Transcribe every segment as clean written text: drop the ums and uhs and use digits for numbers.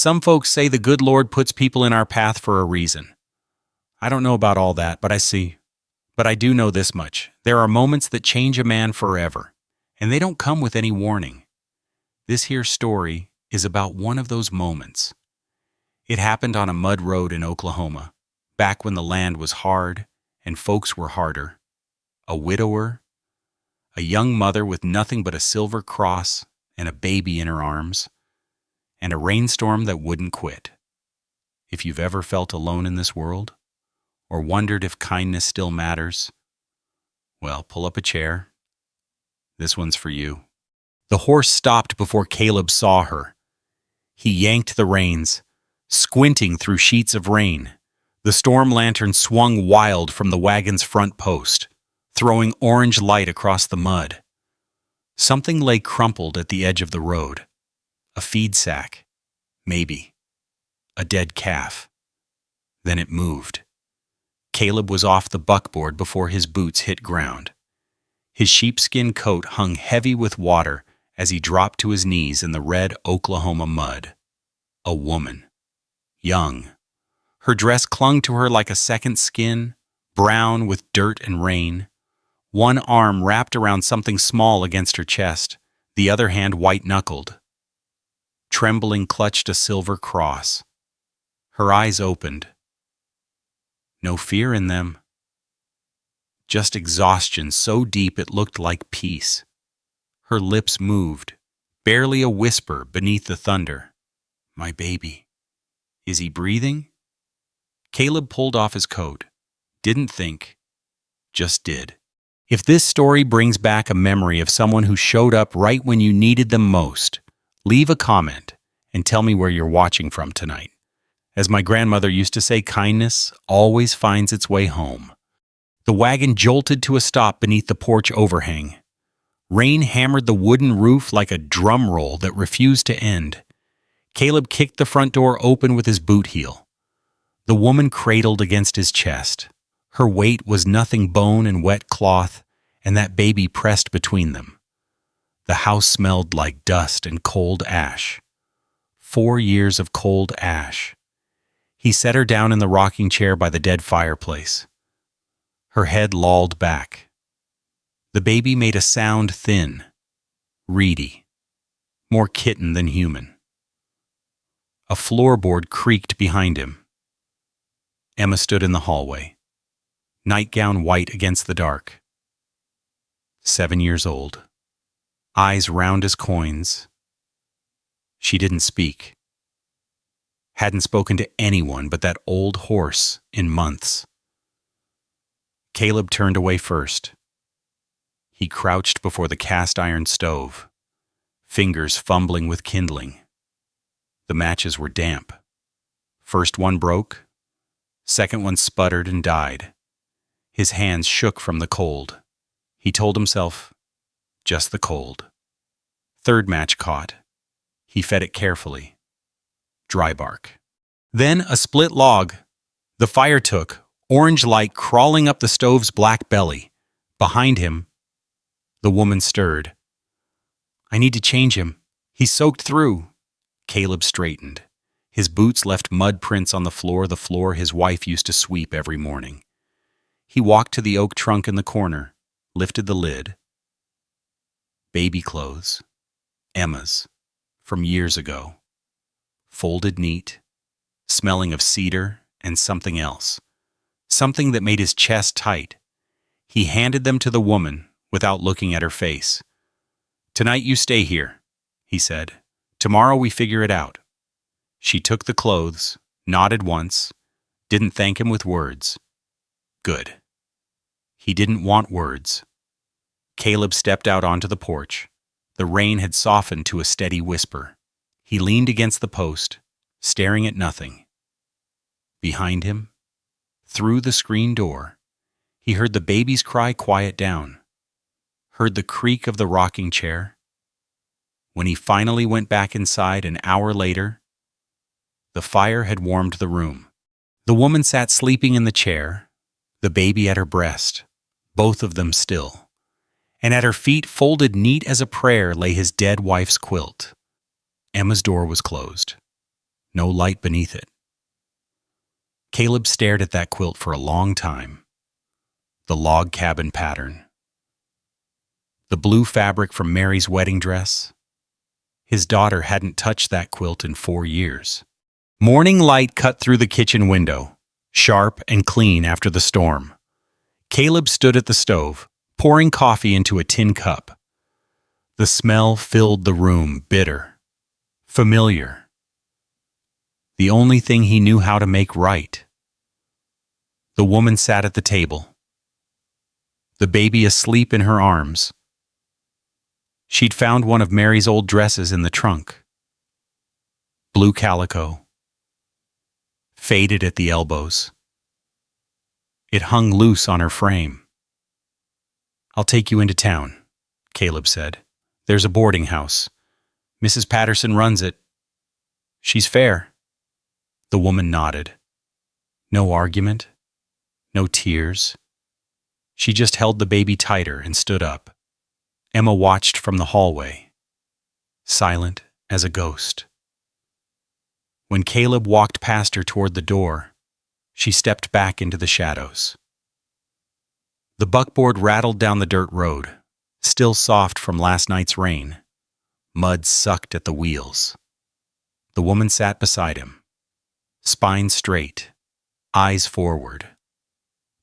Some folks say the good Lord puts people in our path for a reason. I don't know about all that, but I do know this much. There are moments that change a man forever, and they don't come with any warning. This here story is about one of those moments. It happened on a mud road in Oklahoma, back when the land was hard and folks were harder. A widower, a young mother with nothing but a silver cross and a baby in her arms, and a rainstorm that wouldn't quit. If you've ever felt alone in this world, or wondered if kindness still matters, well, pull up a chair. This one's for you. The horse stopped before Caleb saw her. He yanked the reins, squinting through sheets of rain. The storm lantern swung wild from the wagon's front post, throwing orange light across the mud. Something lay crumpled at the edge of the road. A feed sack, maybe. A dead calf. Then it moved. Caleb was off the buckboard before his boots hit ground. His sheepskin coat hung heavy with water as he dropped to his knees in the red Oklahoma mud. A woman. Young. Her dress clung to her like a second skin, brown with dirt and rain. One arm wrapped around something small against her chest, the other hand white-knuckled. Trembling clutched a silver cross. Her eyes opened. No fear in them. Just exhaustion so deep it looked like peace. Her lips moved, barely a whisper beneath the thunder. My baby. Is he breathing? Caleb pulled off his coat. Didn't think. Just did. If this story brings back a memory of someone who showed up right when you needed them most, leave a comment and tell me where you're watching from tonight. As my grandmother used to say, kindness always finds its way home. The wagon jolted to a stop beneath the porch overhang. Rain hammered the wooden roof like a drum roll that refused to end. Caleb kicked the front door open with his boot heel. The woman cradled against his chest. Her weight was nothing bone and wet cloth, and that baby pressed between them. The house smelled like dust and cold ash. 4 years of cold ash. He set her down in the rocking chair by the dead fireplace. Her head lolled back. The baby made a sound thin, reedy, more kitten than human. A floorboard creaked behind him. Emma stood in the hallway, nightgown white against the dark. 7 years old, eyes round as coins. She didn't speak. Hadn't spoken to anyone but that old horse in months. Caleb turned away first. He crouched before the cast-iron stove, fingers fumbling with kindling. The matches were damp. First one broke, second one sputtered and died. His hands shook from the cold. He told himself, just the cold. Third match caught. He fed it carefully. Dry bark. Then a split log. The fire took, orange light crawling up the stove's black belly. Behind him, the woman stirred. I need to change him. He's soaked through. Caleb straightened. His boots left mud prints on the floor his wife used to sweep every morning. He walked to the oak trunk in the corner, lifted the lid. Baby clothes. Emma's. From years ago. Folded neat, smelling of cedar and something else. Something that made his chest tight. He handed them to the woman without looking at her face. Tonight you stay here, he said. Tomorrow we figure it out. She took the clothes, nodded once, didn't thank him with words. Good. He didn't want words. Caleb stepped out onto the porch. The rain had softened to a steady whisper. He leaned against the post, staring at nothing. Behind him, through the screen door, he heard the baby's cry quiet down, heard the creak of the rocking chair. When he finally went back inside an hour later, the fire had warmed the room. The woman sat sleeping in the chair, the baby at her breast, both of them still. And at her feet, folded neat as a prayer, lay his dead wife's quilt. Emma's door was closed. no light beneath it. Caleb stared at that quilt for a long time. The log cabin pattern. The blue fabric from Mary's wedding dress. His daughter hadn't touched that quilt in 4 years. Morning light cut through the kitchen window, sharp and clean after the storm. Caleb stood at the stove, pouring coffee into a tin cup. The smell filled the room, bitter, familiar. The only thing he knew how to make right. The woman sat at the table, the baby asleep in her arms. She'd found one of Mary's old dresses in the trunk. Blue calico, faded at the elbows. It hung loose on her frame. "I'll take you into town," Caleb said. "There's a boarding house. Mrs. Patterson runs it. She's fair." The woman nodded. No argument, no tears. She just held the baby tighter and stood up. Emma watched from the hallway, silent as a ghost. When Caleb walked past her toward the door, she stepped back into the shadows. The buckboard rattled down the dirt road, still soft from last night's rain. Mud sucked at the wheels. The woman sat beside him, spine straight, eyes forward.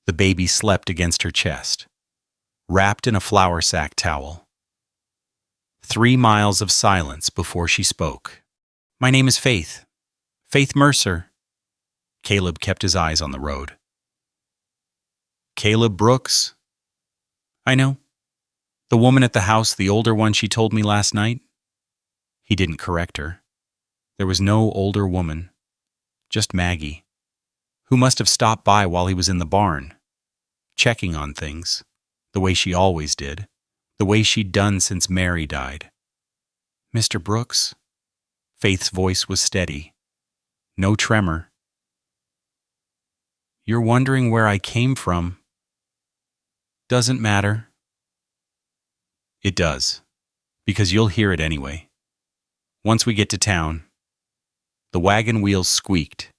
The baby slept against her chest, wrapped in a flour sack towel. 3 miles of silence before she spoke. "My name is Faith. Faith Mercer." Caleb kept his eyes on the road. "Caleb Brooks?" "I know. The woman at the house, the older one she told me last night." He didn't correct her. There was no older woman, just Maggie, who must have stopped by while he was in the barn, checking on things, the way she always did, the way she'd done since Mary died. "Mr. Brooks?" Faith's voice was steady, no tremor. "You're wondering where I came from. Doesn't matter." "It does, because you'll hear it anyway. Once we get to town." The wagon wheels squeaked.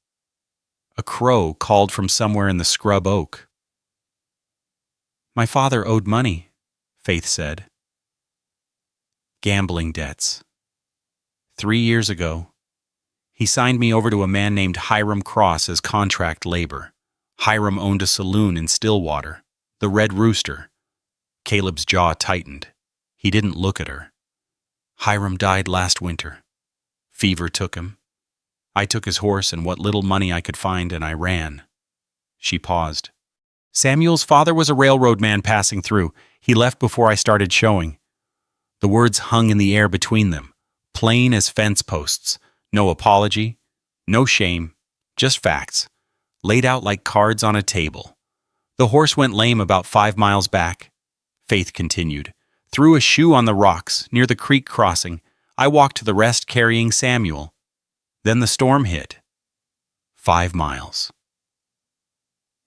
A crow called from somewhere in the scrub oak. "My father owed money," Faith said. "Gambling debts. 3 years ago, he signed me over to a man named Hiram Cross as contract labor. Hiram owned a saloon in Stillwater, the Red Rooster." Caleb's jaw tightened. He didn't look at her. "Hiram died last winter. Fever took him. I took his horse and what little money I could find, and I ran." She paused. "Samuel's father was a railroad man passing through. He left before I started showing." The words hung in the air between them, plain as fence posts. No apology, no shame, just facts, laid out like cards on a table. "The horse went lame about 5 miles back," Faith continued. "Threw a shoe on the rocks near the creek crossing. I walked the rest carrying Samuel. Then the storm hit. 5 miles.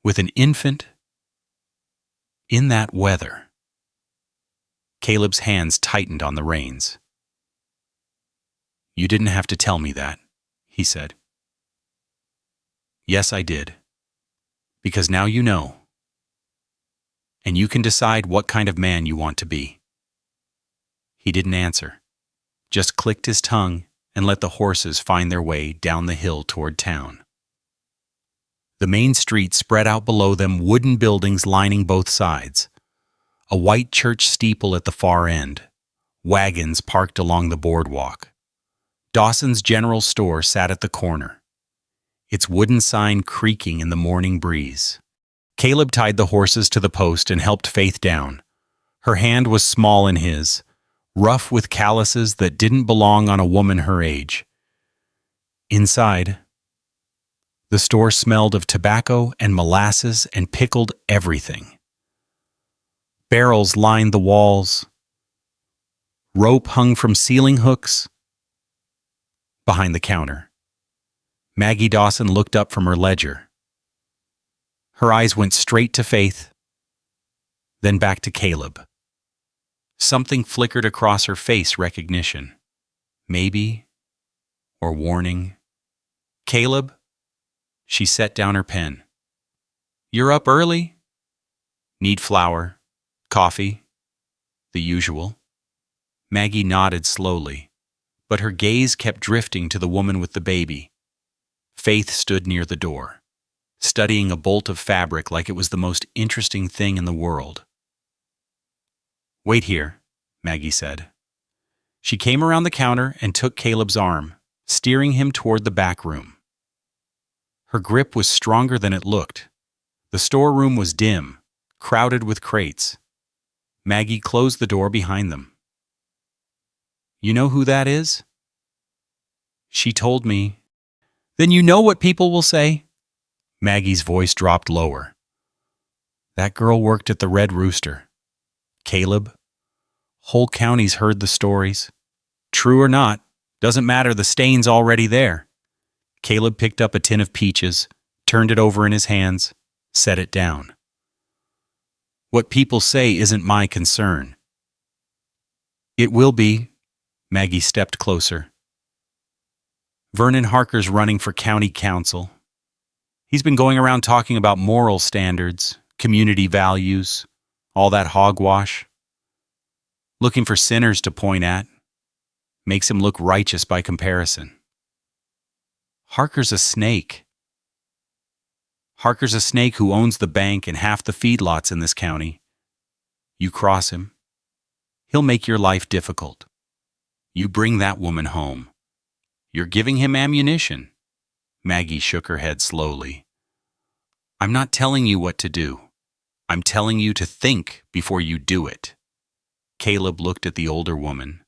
With an infant in that weather." Caleb's hands tightened on the reins. "You didn't have to tell me that," he said. "Yes, I did. Because now you know. And you can decide what kind of man you want to be." He didn't answer, just clicked his tongue and let the horses find their way down the hill toward town. The main street spread out below them, wooden buildings lining both sides. A white church steeple at the far end. Wagons parked along the boardwalk. Dawson's General Store sat at the corner, its wooden sign creaking in the morning breeze. Caleb tied the horses to the post and helped Faith down. Her hand was small in his, rough with calluses that didn't belong on a woman her age. Inside, the store smelled of tobacco and molasses and pickled everything. Barrels lined the walls. Rope hung from ceiling hooks. Behind the counter, Maggie Dawson looked up from her ledger. Her eyes went straight to Faith, then back to Caleb. Something flickered across her face, recognition. Maybe, or warning. Caleb? She set down her pen. You're up early? Need flour, coffee, the usual. Maggie nodded slowly, but her gaze kept drifting to the woman with the baby. Faith stood near the door, studying a bolt of fabric like it was the most interesting thing in the world. Wait here, Maggie said. She came around the counter and took Caleb's arm, steering him toward the back room. Her grip was stronger than it looked. The storeroom was dim, crowded with crates. Maggie closed the door behind them. You know who that is? She told me. Then you know what people will say? Maggie's voice dropped lower. That girl worked at the Red Rooster. Caleb. Whole county's heard the stories. True or not, doesn't matter, the stain's already there. Caleb picked up a tin of peaches, turned it over in his hands, set it down. What people say isn't my concern. It will be. Maggie stepped closer. Vernon Harker's running for county council. He's been going around talking about moral standards, community values, all that hogwash. Looking for sinners to point at. Makes him look righteous by comparison. Harker's a snake. Harker's a snake who owns the bank and half the feedlots in this county. You cross him, he'll make your life difficult. You bring that woman home. You're giving him ammunition. Maggie shook her head slowly. I'm not telling you what to do. I'm telling you to think before you do it. Caleb looked at the older woman.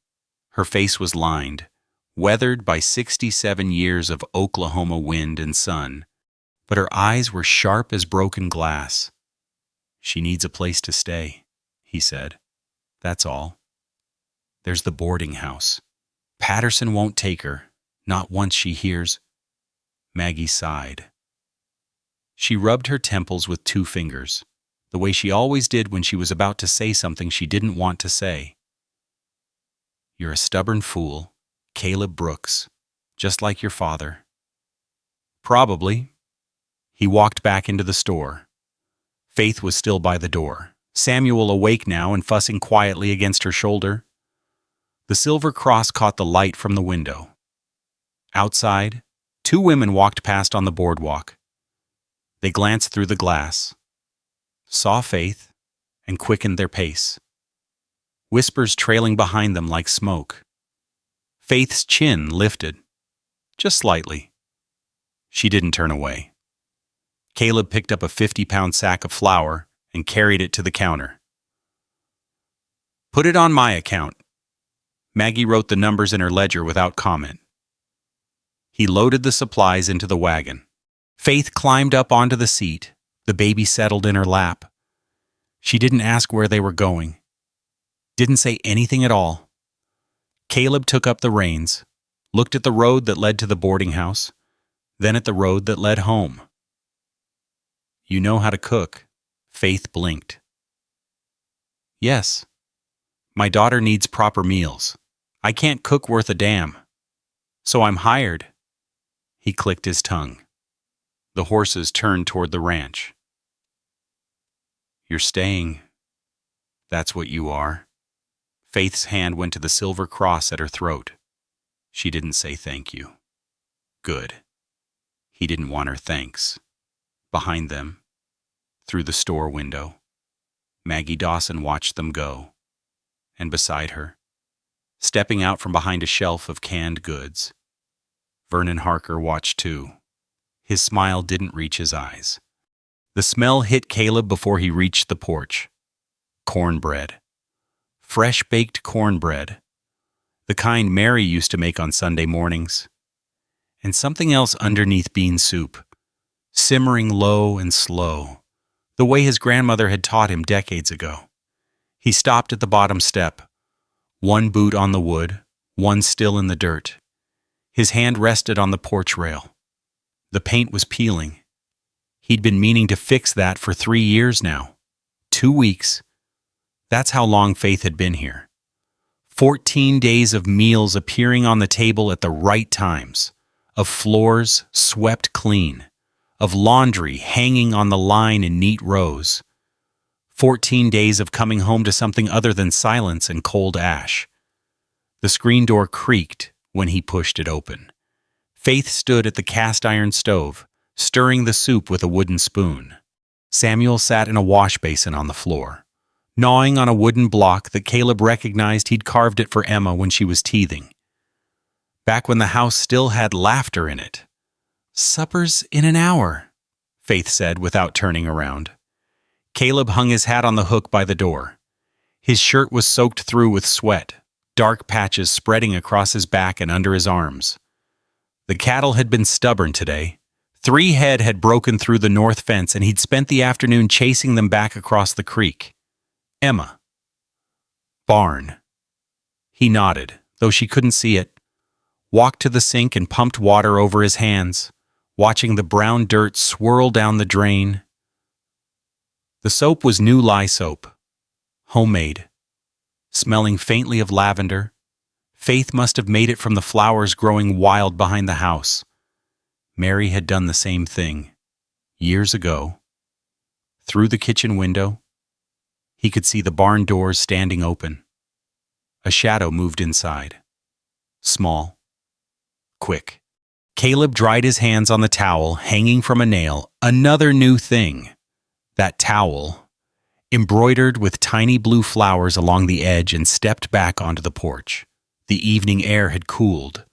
Her face was lined, weathered by 67 years of Oklahoma wind and sun, but her eyes were sharp as broken glass. She needs a place to stay, he said. That's all. There's the boarding house. Patterson won't take her, not once she hears. Maggie sighed. She rubbed her temples with 2 fingers, the way she always did when she was about to say something she didn't want to say. You're a stubborn fool, Caleb Brooks, just like your father. Probably. He walked back into the store. Faith was still by the door, Samuel awake now and fussing quietly against her shoulder. The silver cross caught the light from the window. Outside, 2 women walked past on the boardwalk. They glanced through the glass, saw Faith, and quickened their pace. Whispers trailing behind them like smoke. Faith's chin lifted, just slightly. She didn't turn away. Caleb picked up a 50-pound sack of flour and carried it to the counter. Put it on my account. Maggie wrote the numbers in her ledger without comment. He loaded the supplies into the wagon. Faith climbed up onto the seat. The baby settled in her lap. She didn't ask where they were going. Didn't say anything at all. Caleb took up the reins, looked at the road that led to the boarding house, then at the road that led home. You know how to cook. Faith blinked. Yes. My daughter needs proper meals. I can't cook worth a damn. So I'm hired. He clicked his tongue. The horses turned toward the ranch. You're staying. That's what you are. Faith's hand went to the silver cross at her throat. She didn't say thank you. Good. He didn't want her thanks. Behind them, through the store window, Maggie Dawson watched them go. And beside her, stepping out from behind a shelf of canned goods, Vernon Harker watched too. His smile didn't reach his eyes. The smell hit Caleb before he reached the porch. Cornbread. Fresh-baked cornbread. The kind Mary used to make on Sunday mornings. And something else underneath bean soup, simmering low and slow, the way his grandmother had taught him decades ago. He stopped at the bottom step, 1 boot on the wood, 1 still in the dirt. His hand rested on the porch rail. The paint was peeling. He'd been meaning to fix that for 3 years now. 2 weeks. That's how long Faith had been here. 14 days of meals appearing on the table at the right times. of floors swept clean, of laundry hanging on the line in neat rows. 14 days of coming home to something other than silence and cold ash. The screen door creaked when he pushed it open. Faith stood at the cast-iron stove, stirring the soup with a wooden spoon. Samuel sat in a wash basin on the floor, gnawing on a wooden block that Caleb recognized he'd carved it for Emma when she was teething. Back when the house still had laughter in it. "Supper's in an hour," Faith said without turning around. Caleb hung his hat on the hook by the door. His shirt was soaked through with sweat, dark patches spreading across his back and under his arms. The cattle had been stubborn today. 3 head had broken through the north fence, and he'd spent the afternoon chasing them back across the creek. Emma. Barn. He nodded, though she couldn't see it, walked to the sink and pumped water over his hands, watching the brown dirt swirl down the drain. The soap was new lye soap, homemade, smelling faintly of lavender. Faith must have made it from the flowers growing wild behind the house. Mary had done the same thing, years ago. Through the kitchen window, he could see the barn doors standing open. A shadow moved inside. Small. Quick. Caleb dried his hands on the towel hanging from a nail. Another new thing. That towel, embroidered with tiny blue flowers along the edge, and stepped back onto the porch. The evening air had cooled.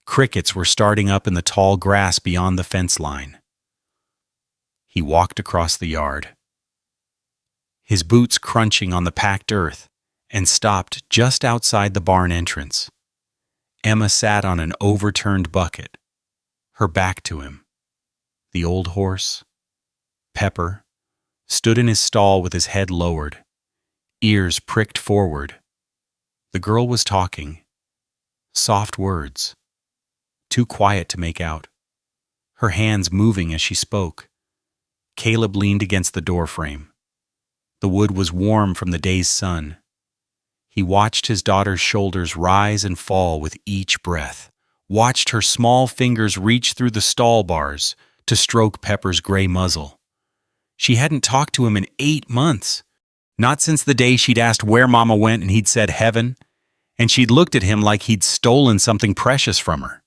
Crickets were starting up in the tall grass beyond the fence line. He walked across the yard, his boots crunching on the packed earth, and stopped just outside the barn entrance. Emma sat on an overturned bucket, her back to him. The old horse, Pepper, stood in his stall with his head lowered, ears pricked forward. The girl was talking. Soft words, too quiet to make out, her hands moving as she spoke. Caleb leaned against the doorframe. The wood was warm from the day's sun. He watched his daughter's shoulders rise and fall with each breath, watched her small fingers reach through the stall bars to stroke Pepper's gray muzzle. She hadn't talked to him in 8 months, not since the day she'd asked where Mama went and he'd said heaven, and she'd looked at him like he'd stolen something precious from her.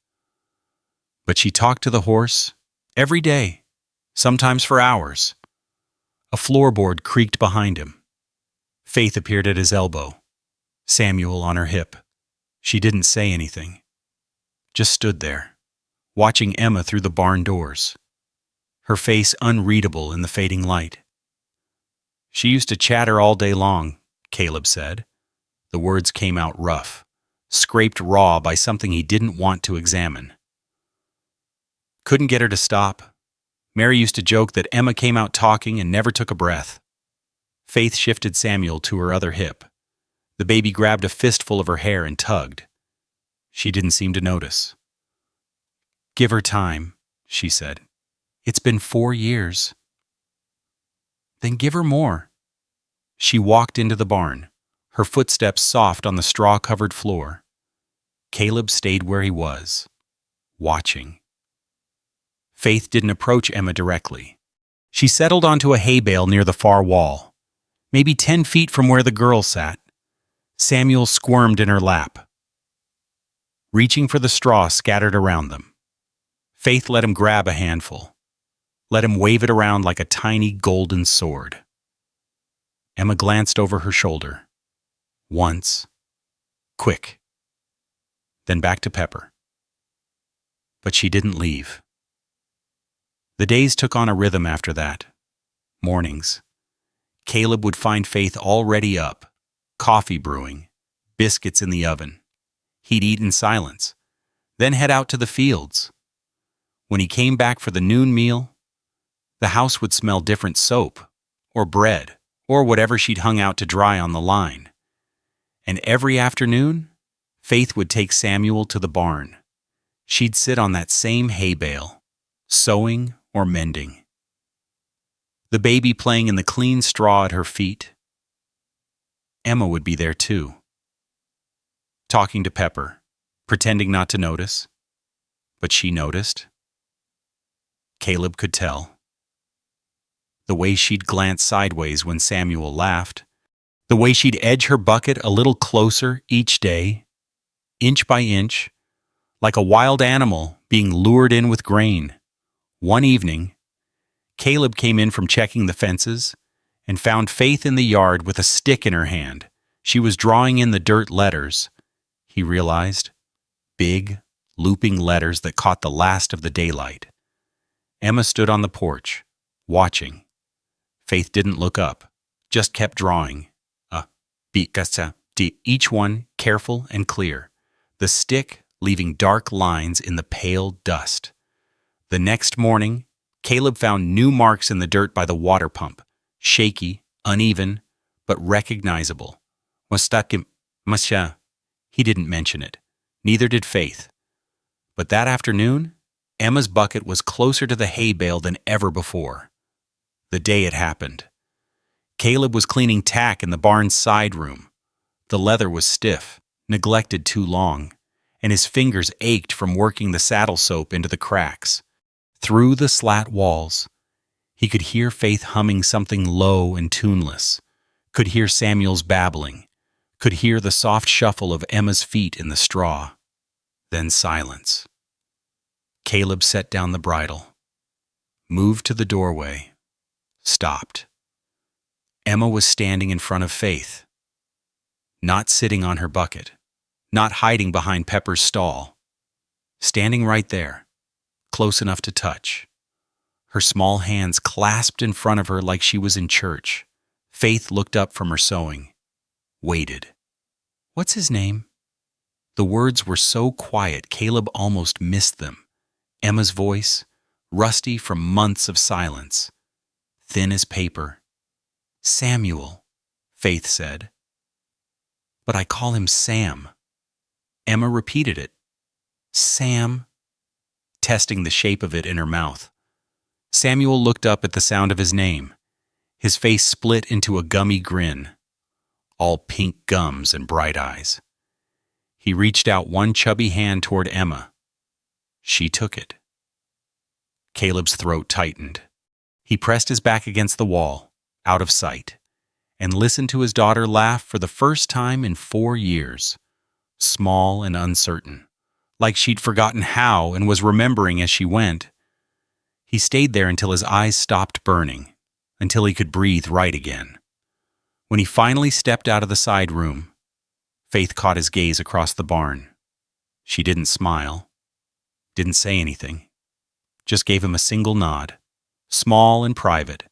But she talked to the horse every day, sometimes for hours. A floorboard creaked behind him. Faith appeared at his elbow, Samuel on her hip. She didn't say anything, just stood there, watching Emma through the barn doors, her face unreadable in the fading light. She used to chatter all day long, Caleb said. The words came out rough, scraped raw by something he didn't want to examine. Couldn't get her to stop. Mary used to joke that Emma came out talking and never took a breath. Faith shifted Samuel to her other hip. The baby grabbed a fistful of her hair and tugged. She didn't seem to notice. "Give her time," she said. "It's been 4 years." "Then give her more." She walked into the barn, her footsteps soft on the straw-covered floor. Caleb stayed where he was, watching. Faith didn't approach Emma directly. She settled onto a hay bale near the far wall, maybe 10 feet from where the girl sat. Samuel squirmed in her lap, reaching for the straw scattered around them. Faith let him grab a handful, let him wave it around like a tiny golden sword. Emma glanced over her shoulder. Once. Quick. Then back to Pepper. But she didn't leave. The days took on a rhythm after that. Mornings. Caleb would find Faith already up, coffee brewing, biscuits in the oven. He'd eat in silence, then head out to the fields. When he came back for the noon meal, the house would smell different soap, or bread, or whatever she'd hung out to dry on the line. And every afternoon, Faith would take Samuel to the barn. She'd sit on that same hay bale, sewing or mending. The baby playing in the clean straw at her feet. Emma would be there too, talking to Pepper, pretending not to notice. But she noticed. Caleb could tell. The way she'd glance sideways when Samuel laughed. The way she'd edge her bucket a little closer each day, inch by inch, like a wild animal being lured in with grain. One evening, Caleb came in from checking the fences and found Faith in the yard with a stick in her hand. She was drawing in the dirt letters, he realized. Big, looping letters that caught the last of the daylight. Emma stood on the porch, watching. Faith didn't look up, just kept drawing. Each one careful and clear, the stick leaving dark lines in the pale dust. The next morning, Caleb found new marks in the dirt by the water pump, shaky, uneven, but recognizable. He didn't mention it. Neither did Faith. But that afternoon, Emma's bucket was closer to the hay bale than ever before. The day it happened. Caleb was cleaning tack in the barn's side room. The leather was stiff, neglected too long, and his fingers ached from working the saddle soap into the cracks. Through the slat walls, he could hear Faith humming something low and tuneless, could hear Samuel's babbling, could hear the soft shuffle of Emma's feet in the straw. Then silence. Caleb set down the bridle, moved to the doorway, stopped. Emma was standing in front of Faith, not sitting on her bucket, not hiding behind Pepper's stall, standing right there, close enough to touch. Her small hands clasped in front of her like she was in church. Faith looked up from her sewing, waited. "What's his name?" The words were so quiet Caleb almost missed them. Emma's voice, rusty from months of silence, thin as paper. "Samuel," Faith said. "But I call him Sam." Emma repeated it. "Sam," testing the shape of it in her mouth. Samuel looked up at the sound of his name. His face split into a gummy grin, all pink gums and bright eyes. He reached out one chubby hand toward Emma. She took it. Caleb's throat tightened. He pressed his back against the wall, out of sight, and listened to his daughter laugh for the first time in 4 years, small and uncertain, like she'd forgotten how and was remembering as she went. He stayed there until his eyes stopped burning, until he could breathe right again. When he finally stepped out of the side room, Faith caught his gaze across the barn. She didn't smile, didn't say anything, just gave him a single nod, small and private,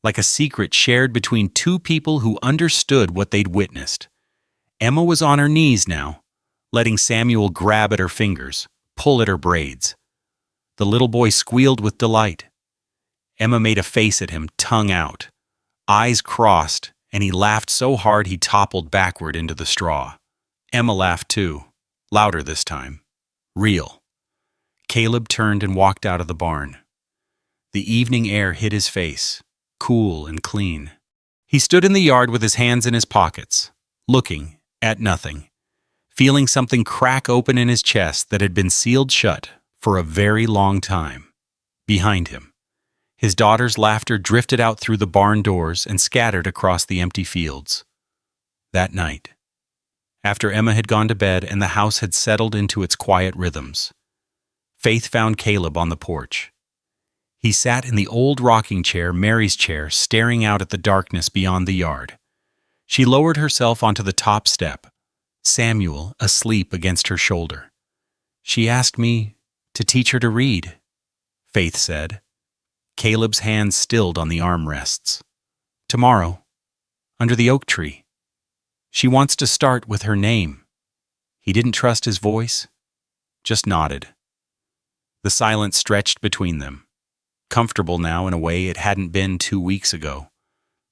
like a secret shared between two people who understood what they'd witnessed. Emma was on her knees now, letting Samuel grab at her fingers, pull at her braids. The little boy squealed with delight. Emma made a face at him, tongue out, eyes crossed, and he laughed so hard he toppled backward into the straw. Emma laughed too, louder this time. Real. Caleb turned and walked out of the barn. The evening air hit his face, cool and clean. He stood in the yard with his hands in his pockets, looking at nothing, feeling something crack open in his chest that had been sealed shut for a very long time. Behind him, his daughter's laughter drifted out through the barn doors and scattered across the empty fields. That night, after Emma had gone to bed and the house had settled into its quiet rhythms, Faith found Caleb on the porch. He sat in the old rocking chair, Mary's chair, staring out at the darkness beyond the yard. She lowered herself onto the top step, Samuel asleep against her shoulder. "She asked me to teach her to read," Faith said. Caleb's hands stilled on the armrests. "Tomorrow, under the oak tree. She wants to start with her name." He didn't trust his voice, just nodded. The silence stretched between them, comfortable now in a way it hadn't been 2 weeks ago.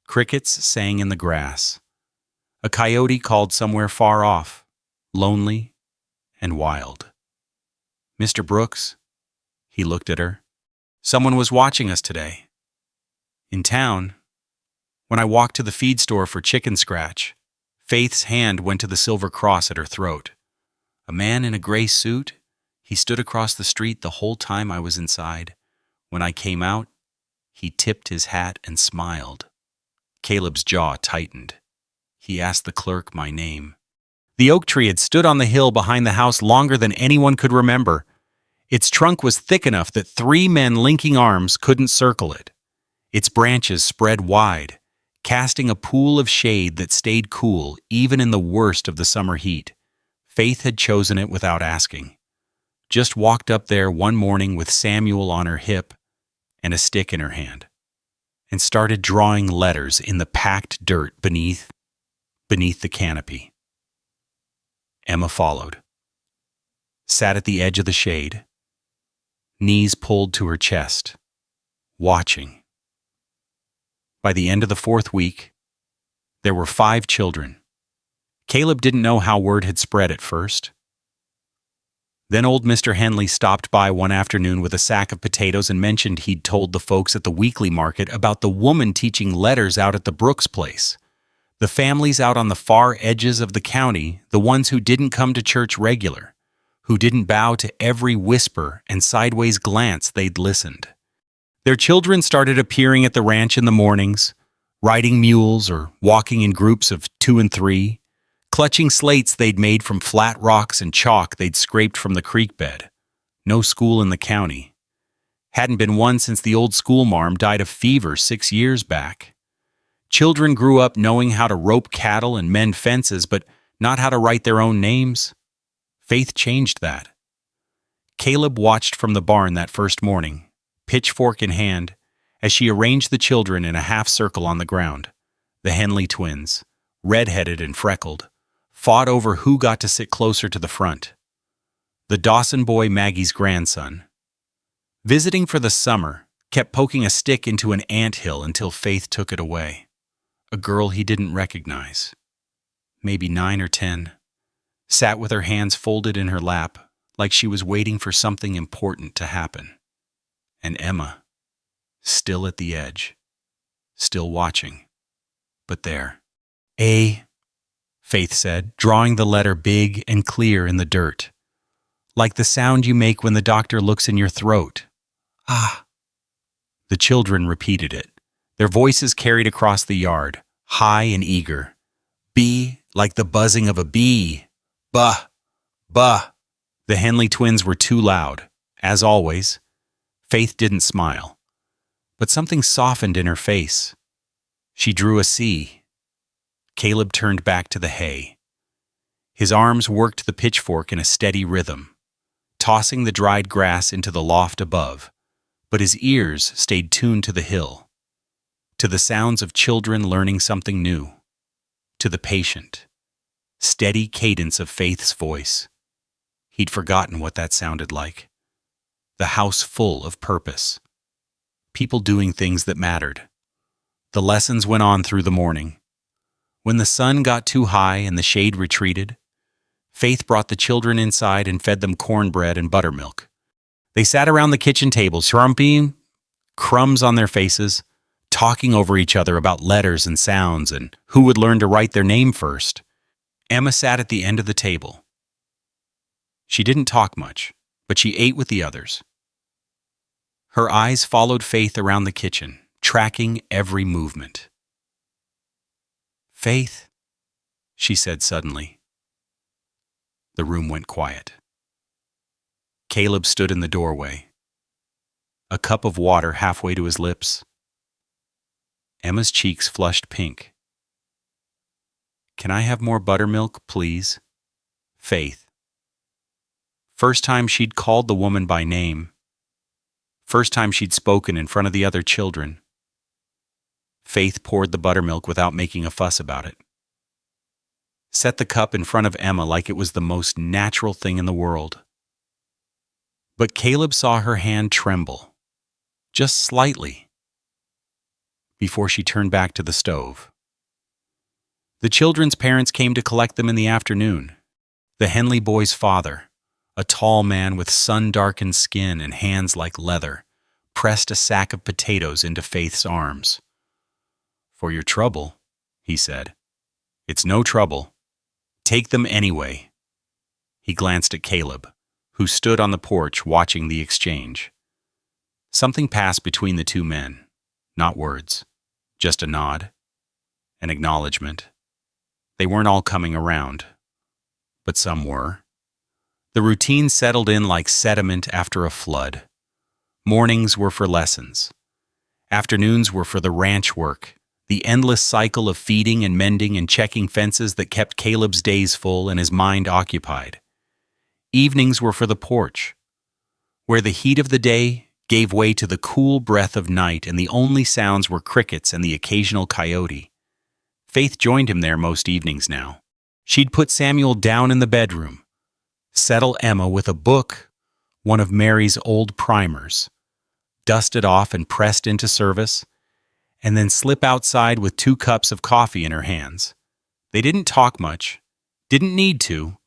Crickets sang in the grass. A coyote called somewhere far off, lonely and wild. "Mr. Brooks," he looked at her. "Someone was watching us today. In town, when I walked to the feed store for chicken scratch, Faith's hand went to the silver cross at her throat. A man in a gray suit, He stood across the street the whole time I was inside. When I came out, he tipped his hat and smiled. Caleb's jaw tightened. He asked the clerk my name. The oak tree had stood on the hill behind the house longer than anyone could remember. Its trunk was thick enough that 3 men linking arms couldn't circle it. Its branches spread wide, casting a pool of shade that stayed cool even in the worst of the summer heat. Faith had chosen it without asking. Just walked up there one morning with Samuel on her hip and a stick in her hand, and started drawing letters in the packed dirt beneath the canopy. Emma followed. Sat at the edge of the shade, knees pulled to her chest, watching. By the end of the 4th week, there were 5 children. Caleb didn't know how word had spread at first. Then old Mr. Henley stopped by one afternoon with a sack of potatoes and mentioned he'd told the folks at the weekly market about the woman teaching letters out at the Brooks place. The families out on the far edges of the county, the ones who didn't come to church regular, who didn't bow to every whisper and sideways glance they'd listened. Their children started appearing at the ranch in the mornings, riding mules or walking in groups of 2 and 3, clutching slates they'd made from flat rocks and chalk they'd scraped from the creek bed. No school in the county. Hadn't been one since the old schoolmarm died of fever 6 years back. Children grew up knowing how to rope cattle and mend fences, but not how to write their own names. Faith changed that. Caleb watched from the barn that first morning, pitchfork in hand, as she arranged the children in a half circle on the ground. The Henley twins, red-headed and freckled, fought over who got to sit closer to the front. The Dawson boy, Maggie's grandson, visiting for the summer, kept poking a stick into an anthill until Faith took it away. A girl he didn't recognize, maybe 9 or 10, sat with her hands folded in her lap like she was waiting for something important to happen. And Emma, still at the edge, still watching, but there. A, Faith said, drawing the letter big and clear in the dirt, like the sound you make when the doctor looks in your throat. Ah. The children repeated it, their voices carried across the yard, high and eager. B, like the buzzing of a bee. Bah, bah. The Henley twins were too loud, as always. Faith didn't smile, but something softened in her face. She drew a C. Caleb turned back to the hay. His arms worked the pitchfork in a steady rhythm, tossing the dried grass into the loft above, but his ears stayed tuned to the hill, to the sounds of children learning something new, to the patient, steady cadence of Faith's voice. He'd forgotten what that sounded like. The house full of purpose. People doing things that mattered. The lessons went on through the morning. When the sun got too high and the shade retreated, Faith brought the children inside and fed them cornbread and buttermilk. They sat around the kitchen table, shrumping, crumbs on their faces, talking over each other about letters and sounds and who would learn to write their name first. Emma sat at the end of the table. She didn't talk much, but she ate with the others. Her eyes followed Faith around the kitchen, tracking every movement. "Faith," she said suddenly. The room went quiet. Caleb stood in the doorway, a cup of water halfway to his lips. Emma's cheeks flushed pink. "Can I have more buttermilk, please?" Faith. First time she'd called the woman by name. First time she'd spoken in front of the other children. Faith poured the buttermilk without making a fuss about it. Set the cup in front of Emma like it was the most natural thing in the world. But Caleb saw her hand tremble, just slightly, before she turned back to the stove. The children's parents came to collect them in the afternoon. The Henley boy's father, a tall man with sun-darkened skin and hands like leather, pressed a sack of potatoes into Faith's arms. "For your trouble," he said. "It's no trouble. Take them anyway." He glanced at Caleb, who stood on the porch watching the exchange. Something passed between the two men, not words, just a nod, an acknowledgement. They weren't all coming around, but some were. The routine settled in like sediment after a flood. Mornings were for lessons. Afternoons were for the ranch work, the endless cycle of feeding and mending and checking fences that kept Caleb's days full and his mind occupied. Evenings were for the porch, where the heat of the day gave way to the cool breath of night and the only sounds were crickets and the occasional coyote. Faith joined him there most evenings now. She'd put Samuel down in the bedroom, settle Emma with a book, one of Mary's old primers, dust it off and pressed into service, and then slip outside with 2 cups of coffee in her hands. They didn't talk much, didn't need to,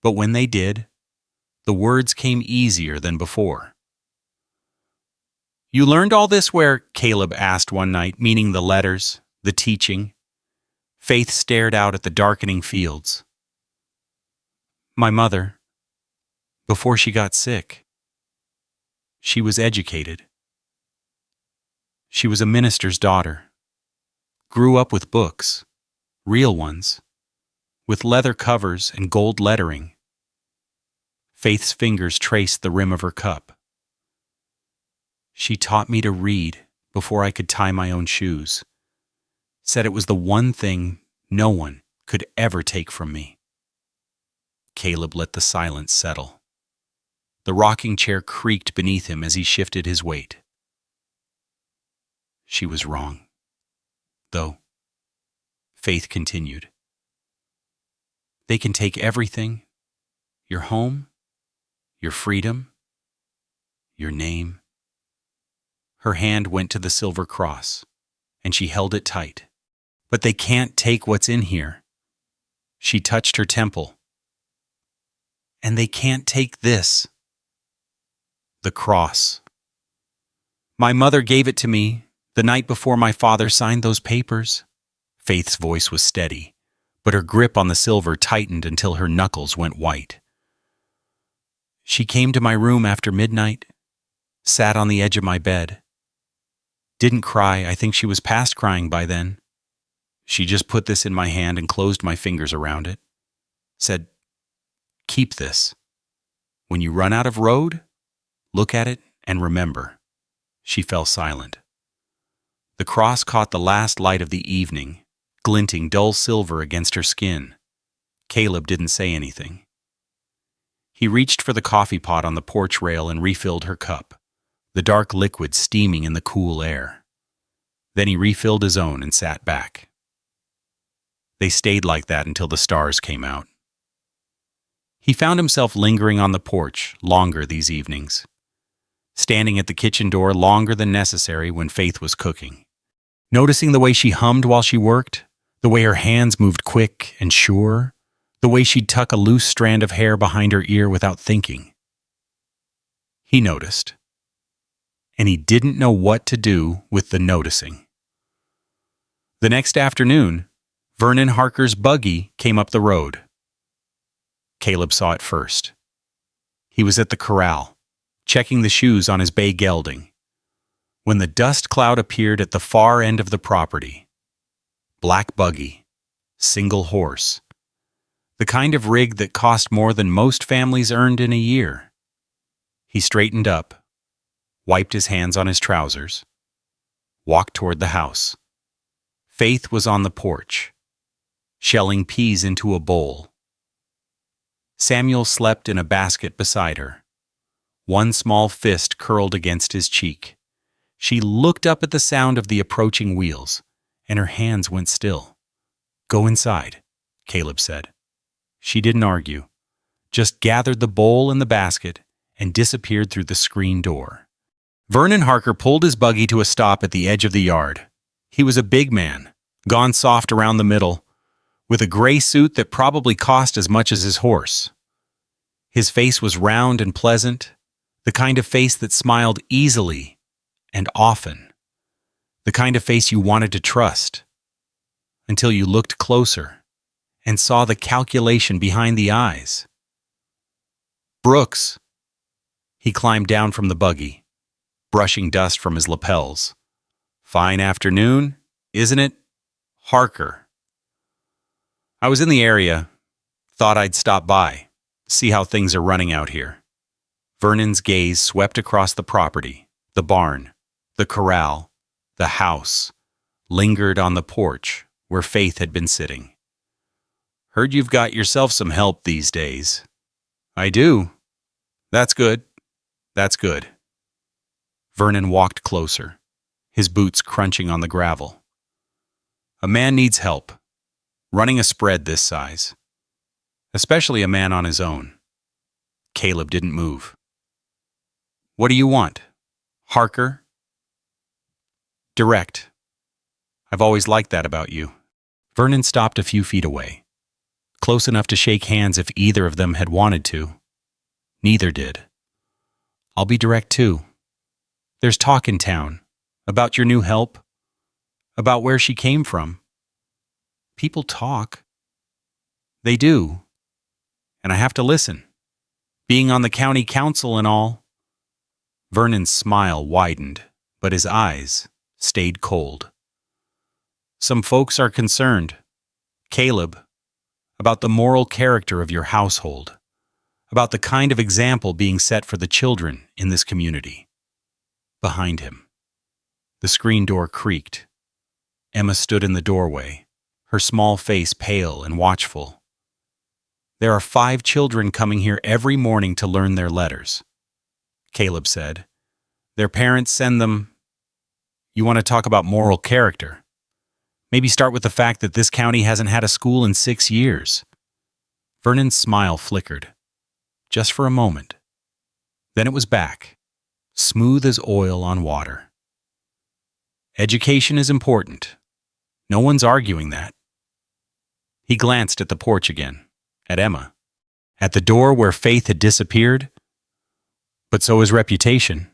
but when they did, the words came easier than before. "You learned all this where?" Caleb asked one night, meaning the letters, the teaching. Faith stared out at the darkening fields. "My mother, before she got sick, she was educated. She was a minister's daughter, grew up with books, real ones, with leather covers and gold lettering." Faith's fingers traced the rim of her cup. "She taught me to read before I could tie my own shoes. Said it was the one thing no one could ever take from me." Caleb let the silence settle. The rocking chair creaked beneath him as he shifted his weight. "She was wrong, though," Faith continued. "They can take everything, your home, your freedom, your name." Her hand went to the silver cross, and she held it tight. "But they can't take what's in here." She touched her temple. "And they can't take this." The cross. "My mother gave it to me the night before my father signed those papers." Faith's voice was steady, but her grip on the silver tightened until her knuckles went white. "She came to my room after midnight, sat on the edge of my bed. Didn't cry, I think she was past crying by then. She just put this in my hand and closed my fingers around it. Said, 'Keep this. When you run out of road, look at it and remember.'" She fell silent. The cross caught the last light of the evening, glinting dull silver against her skin. Caleb didn't say anything. He reached for the coffee pot on the porch rail and refilled her cup, the dark liquid steaming in the cool air. Then he refilled his own and sat back. They stayed like that until the stars came out. He found himself lingering on the porch longer these evenings, standing at the kitchen door longer than necessary when Faith was cooking, noticing the way she hummed while she worked, the way her hands moved quick and sure, the way she'd tuck a loose strand of hair behind her ear without thinking. He noticed, and he didn't know what to do with the noticing. The next afternoon, Vernon Harker's buggy came up the road. Caleb saw it first. He was at the corral, checking the shoes on his bay gelding, when the dust cloud appeared at the far end of the property. Black buggy, single horse, the kind of rig that cost more than most families earned in a year. He straightened up, wiped his hands on his trousers, walked toward the house. Faith was on the porch, shelling peas into a bowl. Samuel slept in a basket beside her, one small fist curled against his cheek. She looked up at the sound of the approaching wheels, and her hands went still. "Go inside," Caleb said. She didn't argue, just gathered the bowl and the basket and disappeared through the screen door. Vernon Harker pulled his buggy to a stop at the edge of the yard. He was a big man, gone soft around the middle, with a gray suit that probably cost as much as his horse. His face was round and pleasant, the kind of face that smiled easily and often, the kind of face you wanted to trust, until you looked closer and saw the calculation behind the eyes. Brooks! He climbed down from the buggy, brushing dust from his lapels. Fine afternoon, isn't it? Harker. I was in the area. Thought I'd stop by, see how things are running out here. Vernon's gaze swept across the property, the barn, the corral, the house, lingered on the porch where Faith had been sitting. Heard you've got yourself some help these days. I do. That's good. That's good. Vernon walked closer, his boots crunching on the gravel. A man needs help, running a spread this size. Especially a man on his own. Caleb didn't move. What do you want? Harker? Direct. I've always liked that about you. Vernon stopped a few feet away, close enough to shake hands if either of them had wanted to. Neither did. I'll be direct too. There's talk in town about your new help, about where she came from. People talk. They do. And I have to listen. Being on the county council and all. Vernon's smile widened, but his eyes stayed cold. Some folks are concerned, Caleb, about the moral character of your household, about the kind of example being set for the children in this community. Behind him, the screen door creaked. Emma stood in the doorway, her small face pale and watchful. There are 5 children coming here every morning to learn their letters, Caleb said. Their parents send them. You want to talk about moral character? Maybe start with the fact that this county hasn't had a school in 6 years. Vernon's smile flickered, just for a moment. Then it was back, smooth as oil on water. Education is important. No one's arguing that. He glanced at the porch again. At Emma, at the door where Faith had disappeared. But so is reputation.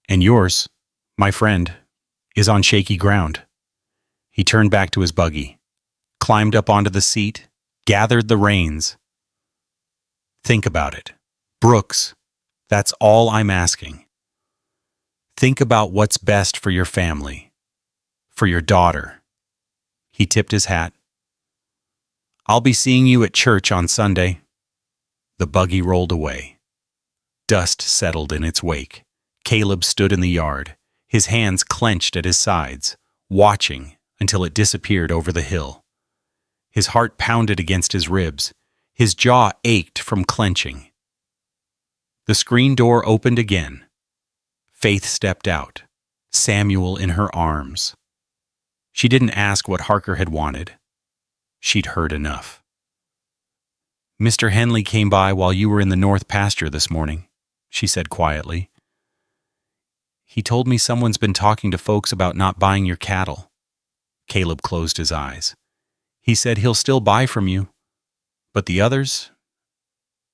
And yours, my friend, is on shaky ground. He turned back to his buggy, climbed up onto the seat, gathered the reins. Think about it. Brooks, that's all I'm asking. Think about what's best for your family, for your daughter. He tipped his hat. I'll be seeing you at church on Sunday. The buggy rolled away. Dust settled in its wake. Caleb stood in the yard, his hands clenched at his sides, watching until it disappeared over the hill. His heart pounded against his ribs. His jaw ached from clenching. The screen door opened again. Faith stepped out, Samuel in her arms. She didn't ask what Harker had wanted. She'd heard enough. Mr. Henley came by while you were in the north pasture this morning, she said quietly. He told me someone's been talking to folks about not buying your cattle. Caleb closed his eyes. He said he'll still buy from you. But the others?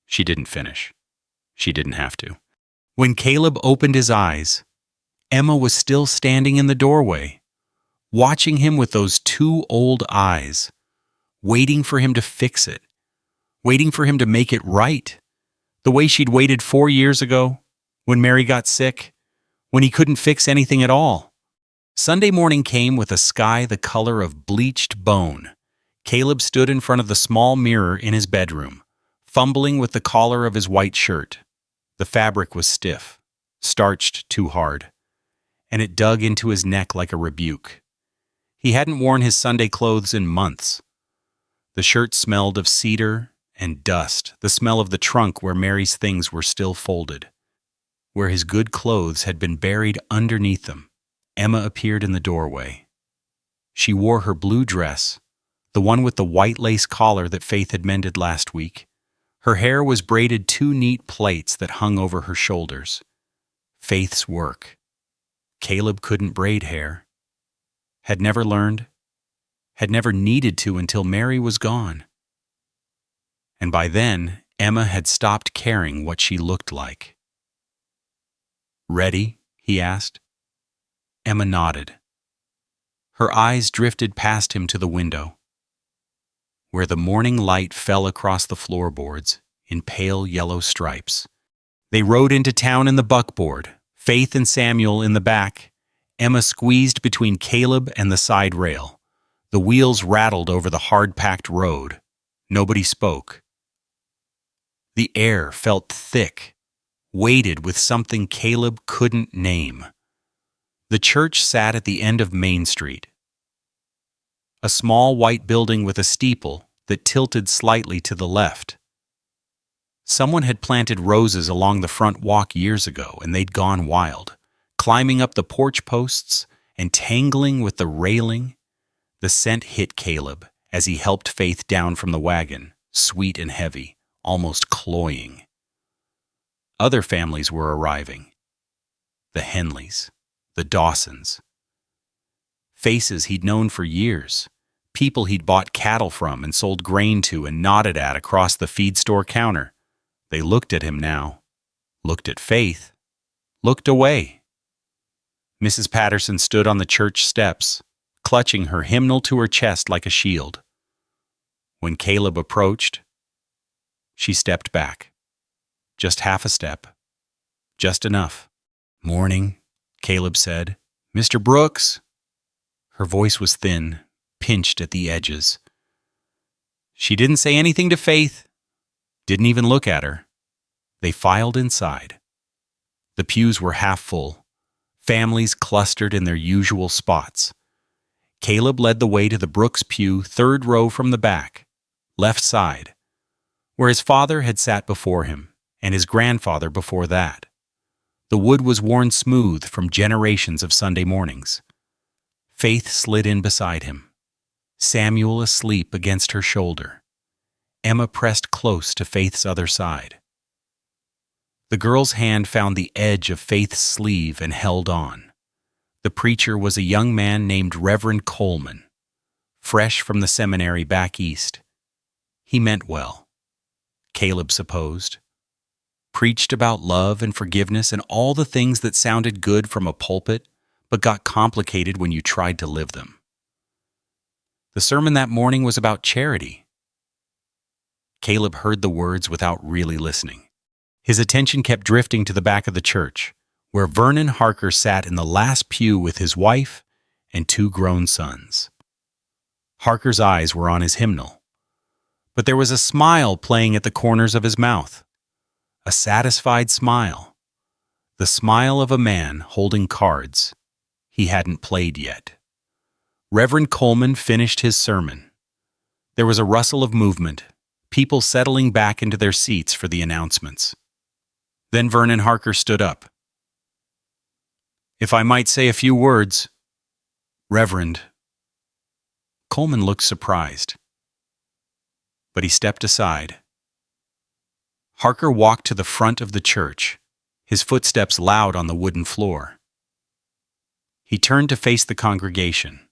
She didn't finish. She didn't have to. When Caleb opened his eyes, Emma was still standing in the doorway, watching him with those 2 old eyes, waiting for him to fix it, waiting for him to make it right, the way she'd waited 4 years ago, when Mary got sick, when he couldn't fix anything at all. Sunday morning came with a sky the color of bleached bone. Caleb stood in front of the small mirror in his bedroom, fumbling with the collar of his white shirt. The fabric was stiff, starched too hard, and it dug into his neck like a rebuke. He hadn't worn his Sunday clothes in months. The shirt smelled of cedar and dust, the smell of the trunk where Mary's things were still folded. Where his good clothes had been buried underneath them, Emma appeared in the doorway. She wore her blue dress, the one with the white lace collar that Faith had mended last week. Her hair was braided 2 neat plaits that hung over her shoulders. Faith's work. Caleb couldn't braid hair. Had never learned. Had never needed to until Mary was gone. And by then, Emma had stopped caring what she looked like. Ready? He asked. Emma nodded. Her eyes drifted past him to the window. Where the morning light fell across the floorboards, in pale yellow stripes. They rode into town in the buckboard, Faith and Samuel in the back, Emma squeezed between Caleb and the side rail. The wheels rattled over the hard-packed road. Nobody spoke. The air felt thick, weighted with something Caleb couldn't name. The church sat at the end of Main Street. A small white building with a steeple that tilted slightly to the left. Someone had planted roses along the front walk years ago, and they'd gone wild, climbing up the porch posts and tangling with the railing. The scent hit Caleb as he helped Faith down from the wagon, sweet and heavy, almost cloying. Other families were arriving. The Henleys, the Dawsons. Faces he'd known for years, people he'd bought cattle from and sold grain to and nodded at across the feed store counter. They looked at him now, looked at Faith, looked away. Mrs. Patterson stood on the church steps, clutching her hymnal to her chest like a shield. When Caleb approached, she stepped back. Just half a step. Just enough. "Morning," Caleb said. "Mr. Brooks." Her voice was thin, pinched at the edges. She didn't say anything to Faith, didn't even look at her. They filed inside. The pews were half full, families clustered in their usual spots. Caleb led the way to the Brooks pew, third row from the back, left side, where his father had sat before him and his grandfather before that. The wood was worn smooth from generations of Sunday mornings. Faith slid in beside him, Samuel asleep against her shoulder. Emma pressed close to Faith's other side. The girl's hand found the edge of Faith's sleeve and held on. The preacher was a young man named Reverend Coleman, fresh from the seminary back east. He meant well, Caleb supposed. Preached about love and forgiveness and all the things that sounded good from a pulpit, but got complicated when you tried to live them. The sermon that morning was about charity. Caleb heard the words without really listening. His attention kept drifting to the back of the church, where Vernon Harker sat in the last pew with his wife and 2 grown sons. Harker's eyes were on his hymnal, but there was a smile playing at the corners of his mouth. A satisfied smile. The smile of a man holding cards he hadn't played yet. Reverend Coleman finished his sermon. There was a rustle of movement, people settling back into their seats for the announcements. Then Vernon Harker stood up. "If I might say a few words, Reverend." Coleman looked surprised, but he stepped aside. Harker walked to the front of the church, his footsteps loud on the wooden floor. He turned to face the congregation,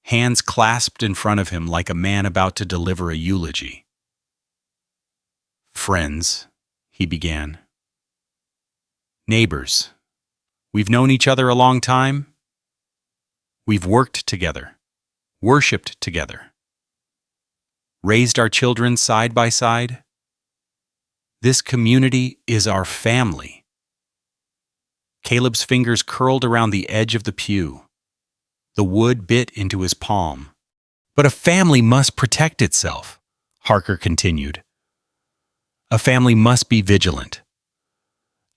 hands clasped in front of him like a man about to deliver a eulogy. "Friends," he began. "Neighbors, we've known each other a long time. We've worked together, worshipped together, raised our children side by side. This community is our family." Caleb's fingers curled around the edge of the pew. The wood bit into his palm. "But a family must protect itself," Harker continued. "A family must be vigilant.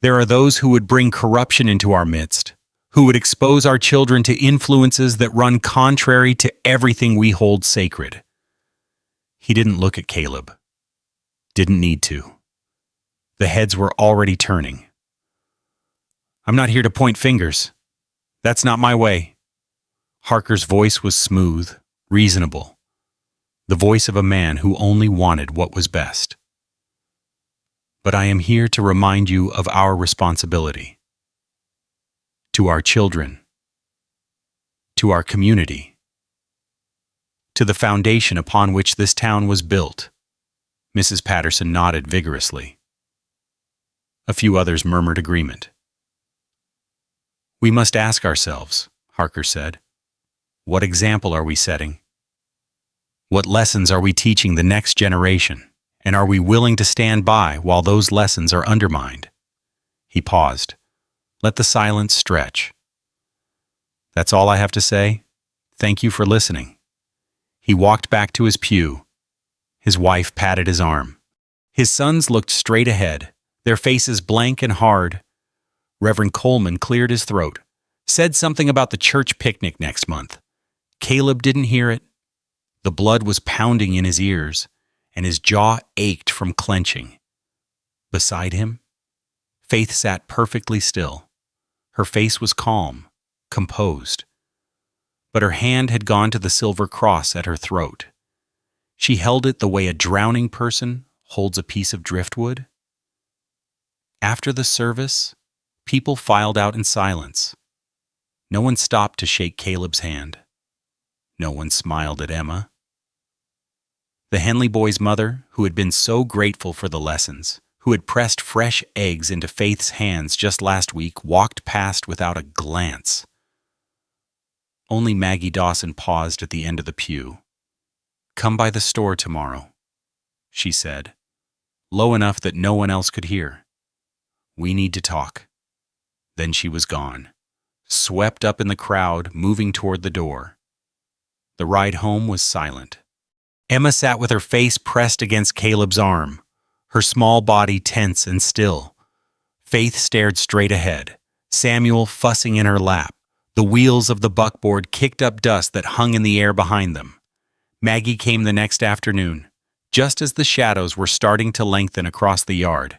There are those who would bring corruption into our midst, who would expose our children to influences that run contrary to everything we hold sacred." He didn't look at Caleb. Didn't need to. The heads were already turning. "I'm not here to point fingers. That's not my way." Harker's voice was smooth, reasonable. The voice of a man who only wanted what was best. "But I am here to remind you of our responsibility. To our children. To our community. To the foundation upon which this town was built." Mrs. Patterson nodded vigorously. A few others murmured agreement. "We must ask ourselves," Harker said, "what example are we setting? What lessons are we teaching the next generation And are we willing to stand by while those lessons are undermined? He paused. Let the silence stretch. That's all I have to say. Thank you for listening. He walked back to his pew. His wife patted his arm. His sons looked straight ahead, their faces blank and hard. Reverend Coleman cleared his throat, said something about the church picnic next month. Caleb didn't hear it. The blood was pounding in his ears, and his jaw ached from clenching. Beside him, Faith sat perfectly still. Her face was calm, composed. But her hand had gone to the silver cross at her throat. She held it the way a drowning person holds a piece of driftwood. After the service, people filed out in silence. No one stopped to shake Caleb's hand. No one smiled at Emma. The Henley boy's mother, who had been so grateful for the lessons, who had pressed fresh eggs into Faith's hands just last week, walked past without a glance. Only Maggie Dawson paused at the end of the pew. "Come by the store tomorrow," she said, low enough that no one else could hear. "We need to talk." Then she was gone, swept up in the crowd, moving toward the door. The ride home was silent. Emma sat with her face pressed against Caleb's arm, her small body tense and still. Faith stared straight ahead, Samuel fussing in her lap. The wheels of the buckboard kicked up dust that hung in the air behind them. Maggie came the next afternoon, just as the shadows were starting to lengthen across the yard.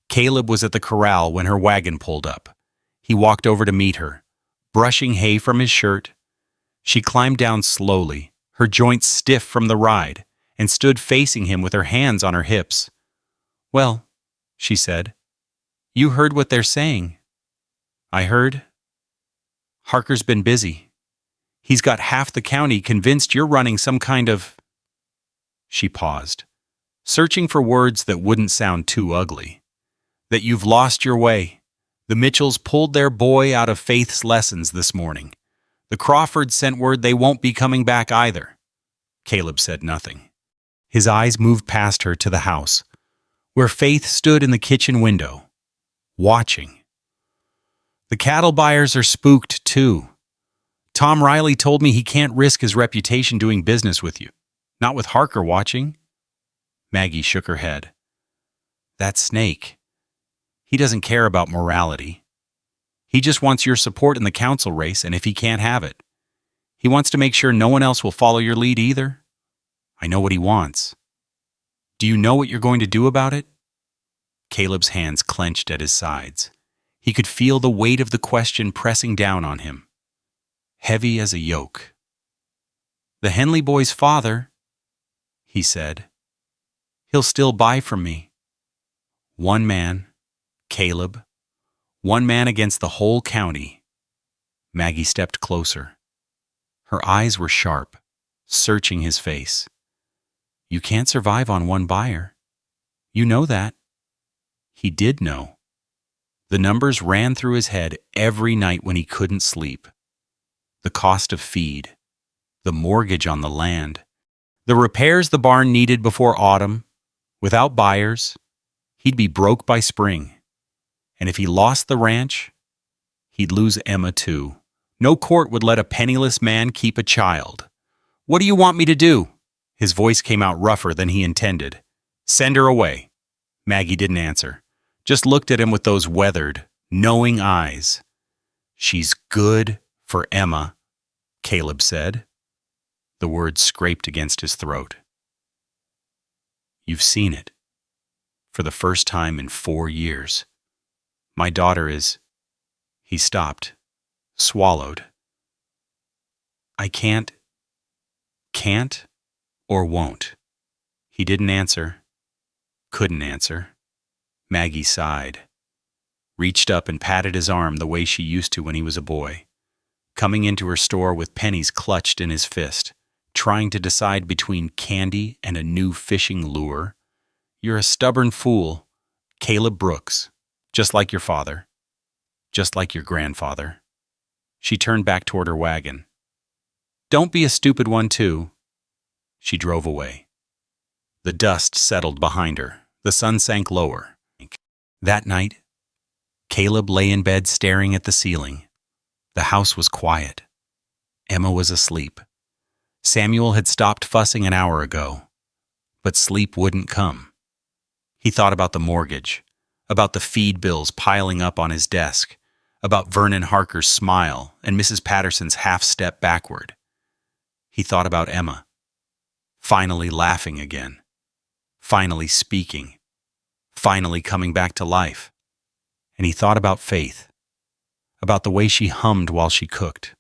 Caleb was at the corral when her wagon pulled up. He walked over to meet her, brushing hay from his shirt. She climbed down slowly, her joints stiff from the ride, and stood facing him with her hands on her hips. "Well," she said, "you heard what they're saying." "I heard. Harker's been busy. He's got half the county convinced you're running some kind of—" She paused, searching for words that wouldn't sound too ugly. "That you've lost your way. The Mitchells pulled their boy out of Faith's lessons this morning. The Crawfords sent word they won't be coming back either." Caleb said nothing. His eyes moved past her to the house, where Faith stood in the kitchen window, watching. "The cattle buyers are spooked, too. Tom Riley told me he can't risk his reputation doing business with you. Not with Harker watching." Maggie shook her head. "That snake. He doesn't care about morality. He just wants your support in the council race, and if he can't have it, he wants to make sure no one else will follow your lead either. I know what he wants. Do you know what you're going to do about it?" Caleb's hands clenched at his sides. He could feel the weight of the question pressing down on him, heavy as a yoke. "The Henley boy's father," he said. "He'll still buy from me. One man, Caleb. One man against the whole county." Maggie stepped closer. Her eyes were sharp, searching his face. "You can't survive on one buyer. You know that." He did know. The numbers ran through his head every night when he couldn't sleep. The cost of feed, the mortgage on the land, the repairs the barn needed before autumn. Without buyers, he'd be broke by spring. And if he lost the ranch, he'd lose Emma too. No court would let a penniless man keep a child. "What do you want me to do?" His voice came out rougher than he intended. "Send her away." Maggie didn't answer, just looked at him with those weathered, knowing eyes. "She's good for Emma," Caleb said. The words scraped against his throat. "You've seen it. For the first time in 4 years. My daughter is—" He stopped, swallowed. "I can't or won't." He didn't answer, couldn't answer. Maggie sighed, reached up and patted his arm the way she used to when he was a boy, coming into her store with pennies clutched in his fist, trying to decide between candy and a new fishing lure. "You're a stubborn fool, Caleb Brooks. Just like your father. Just like your grandfather." She turned back toward her wagon. "Don't be a stupid one, too." She drove away. The dust settled behind her. The sun sank lower. That night, Caleb lay in bed staring at the ceiling. The house was quiet. Emma was asleep. Samuel had stopped fussing an hour ago, but sleep wouldn't come. He thought about the mortgage, about the feed bills piling up on his desk, about Vernon Harker's smile and Mrs. Patterson's half-step backward. He thought about Emma, finally laughing again, finally speaking, finally coming back to life. And he thought about Faith, about the way she hummed while she cooked,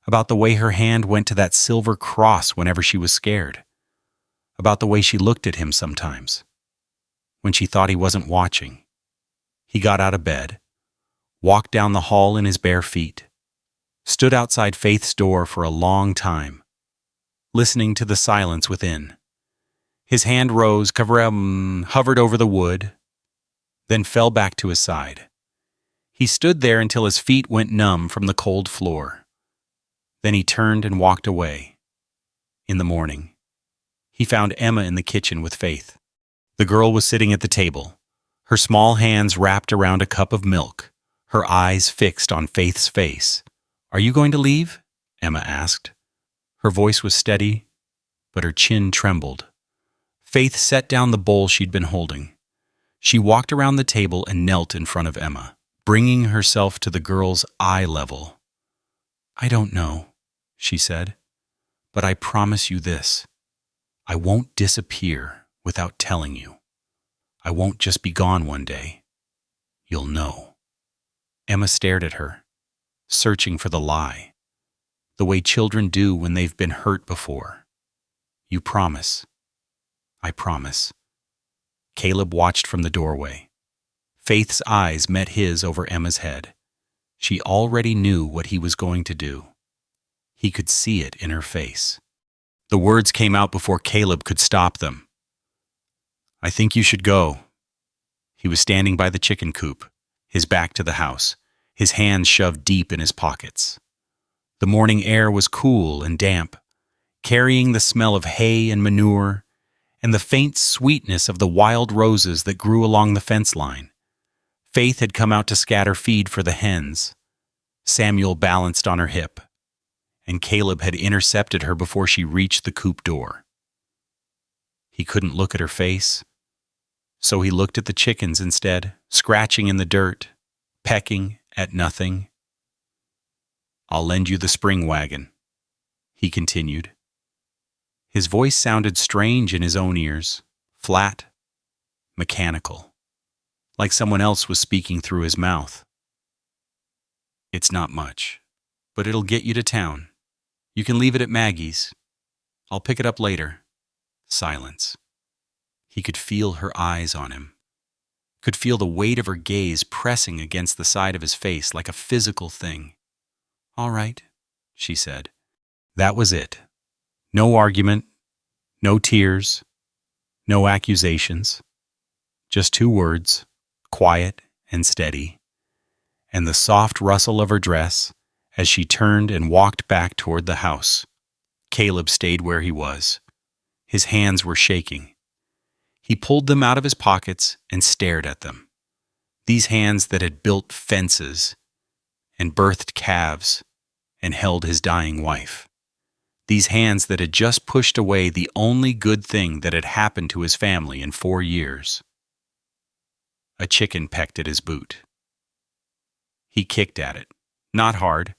about the way her hand went to that silver cross whenever she was scared, about the way she looked at him sometimes, when she thought he wasn't watching. He got out of bed, walked down the hall in his bare feet, stood outside Faith's door for a long time, listening to the silence within. His hand rose, hovered over the wood, then fell back to his side. He stood there until his feet went numb from the cold floor. Then he turned and walked away. In the morning, he found Emma in the kitchen with Faith. The girl was sitting at the table, her small hands wrapped around a cup of milk, her eyes fixed on Faith's face. "Are you going to leave?" Emma asked. Her voice was steady, but her chin trembled. Faith set down the bowl she'd been holding. She walked around the table and knelt in front of Emma, bringing herself to the girl's eye level. "I don't know," she said, "but I promise you this. I won't disappear without telling you. I won't just be gone one day. You'll know." Emma stared at her, searching for the lie, the way children do when they've been hurt before. "You promise." "I promise." Caleb watched from the doorway. Faith's eyes met his over Emma's head. She already knew what he was going to do. He could see it in her face. The words came out before Caleb could stop them. "I think you should go." He was standing by the chicken coop, his back to the house, his hands shoved deep in his pockets. The morning air was cool and damp, carrying the smell of hay and manure, and the faint sweetness of the wild roses that grew along the fence line. Faith had come out to scatter feed for the hens. Samuel balanced on her hip, and Caleb had intercepted her before she reached the coop door. He couldn't look at her face, so he looked at the chickens instead, scratching in the dirt, pecking at nothing. "I'll lend you the spring wagon," he continued. His voice sounded strange in his own ears, flat, mechanical, like someone else was speaking through his mouth. "It's not much, but it'll get you to town. You can leave it at Maggie's. I'll pick it up later." Silence. He could feel her eyes on him, could feel the weight of her gaze pressing against the side of his face like a physical thing. "All right," she said. That was it. No argument, no tears, no accusations. Just two words, quiet and steady, and the soft rustle of her dress as she turned and walked back toward the house. Caleb stayed where he was. His hands were shaking. He pulled them out of his pockets and stared at them. These hands that had built fences and birthed calves and held his dying wife. These hands that had just pushed away the only good thing that had happened to his family in 4 years. A chicken pecked at his boot. He kicked at it, not hard,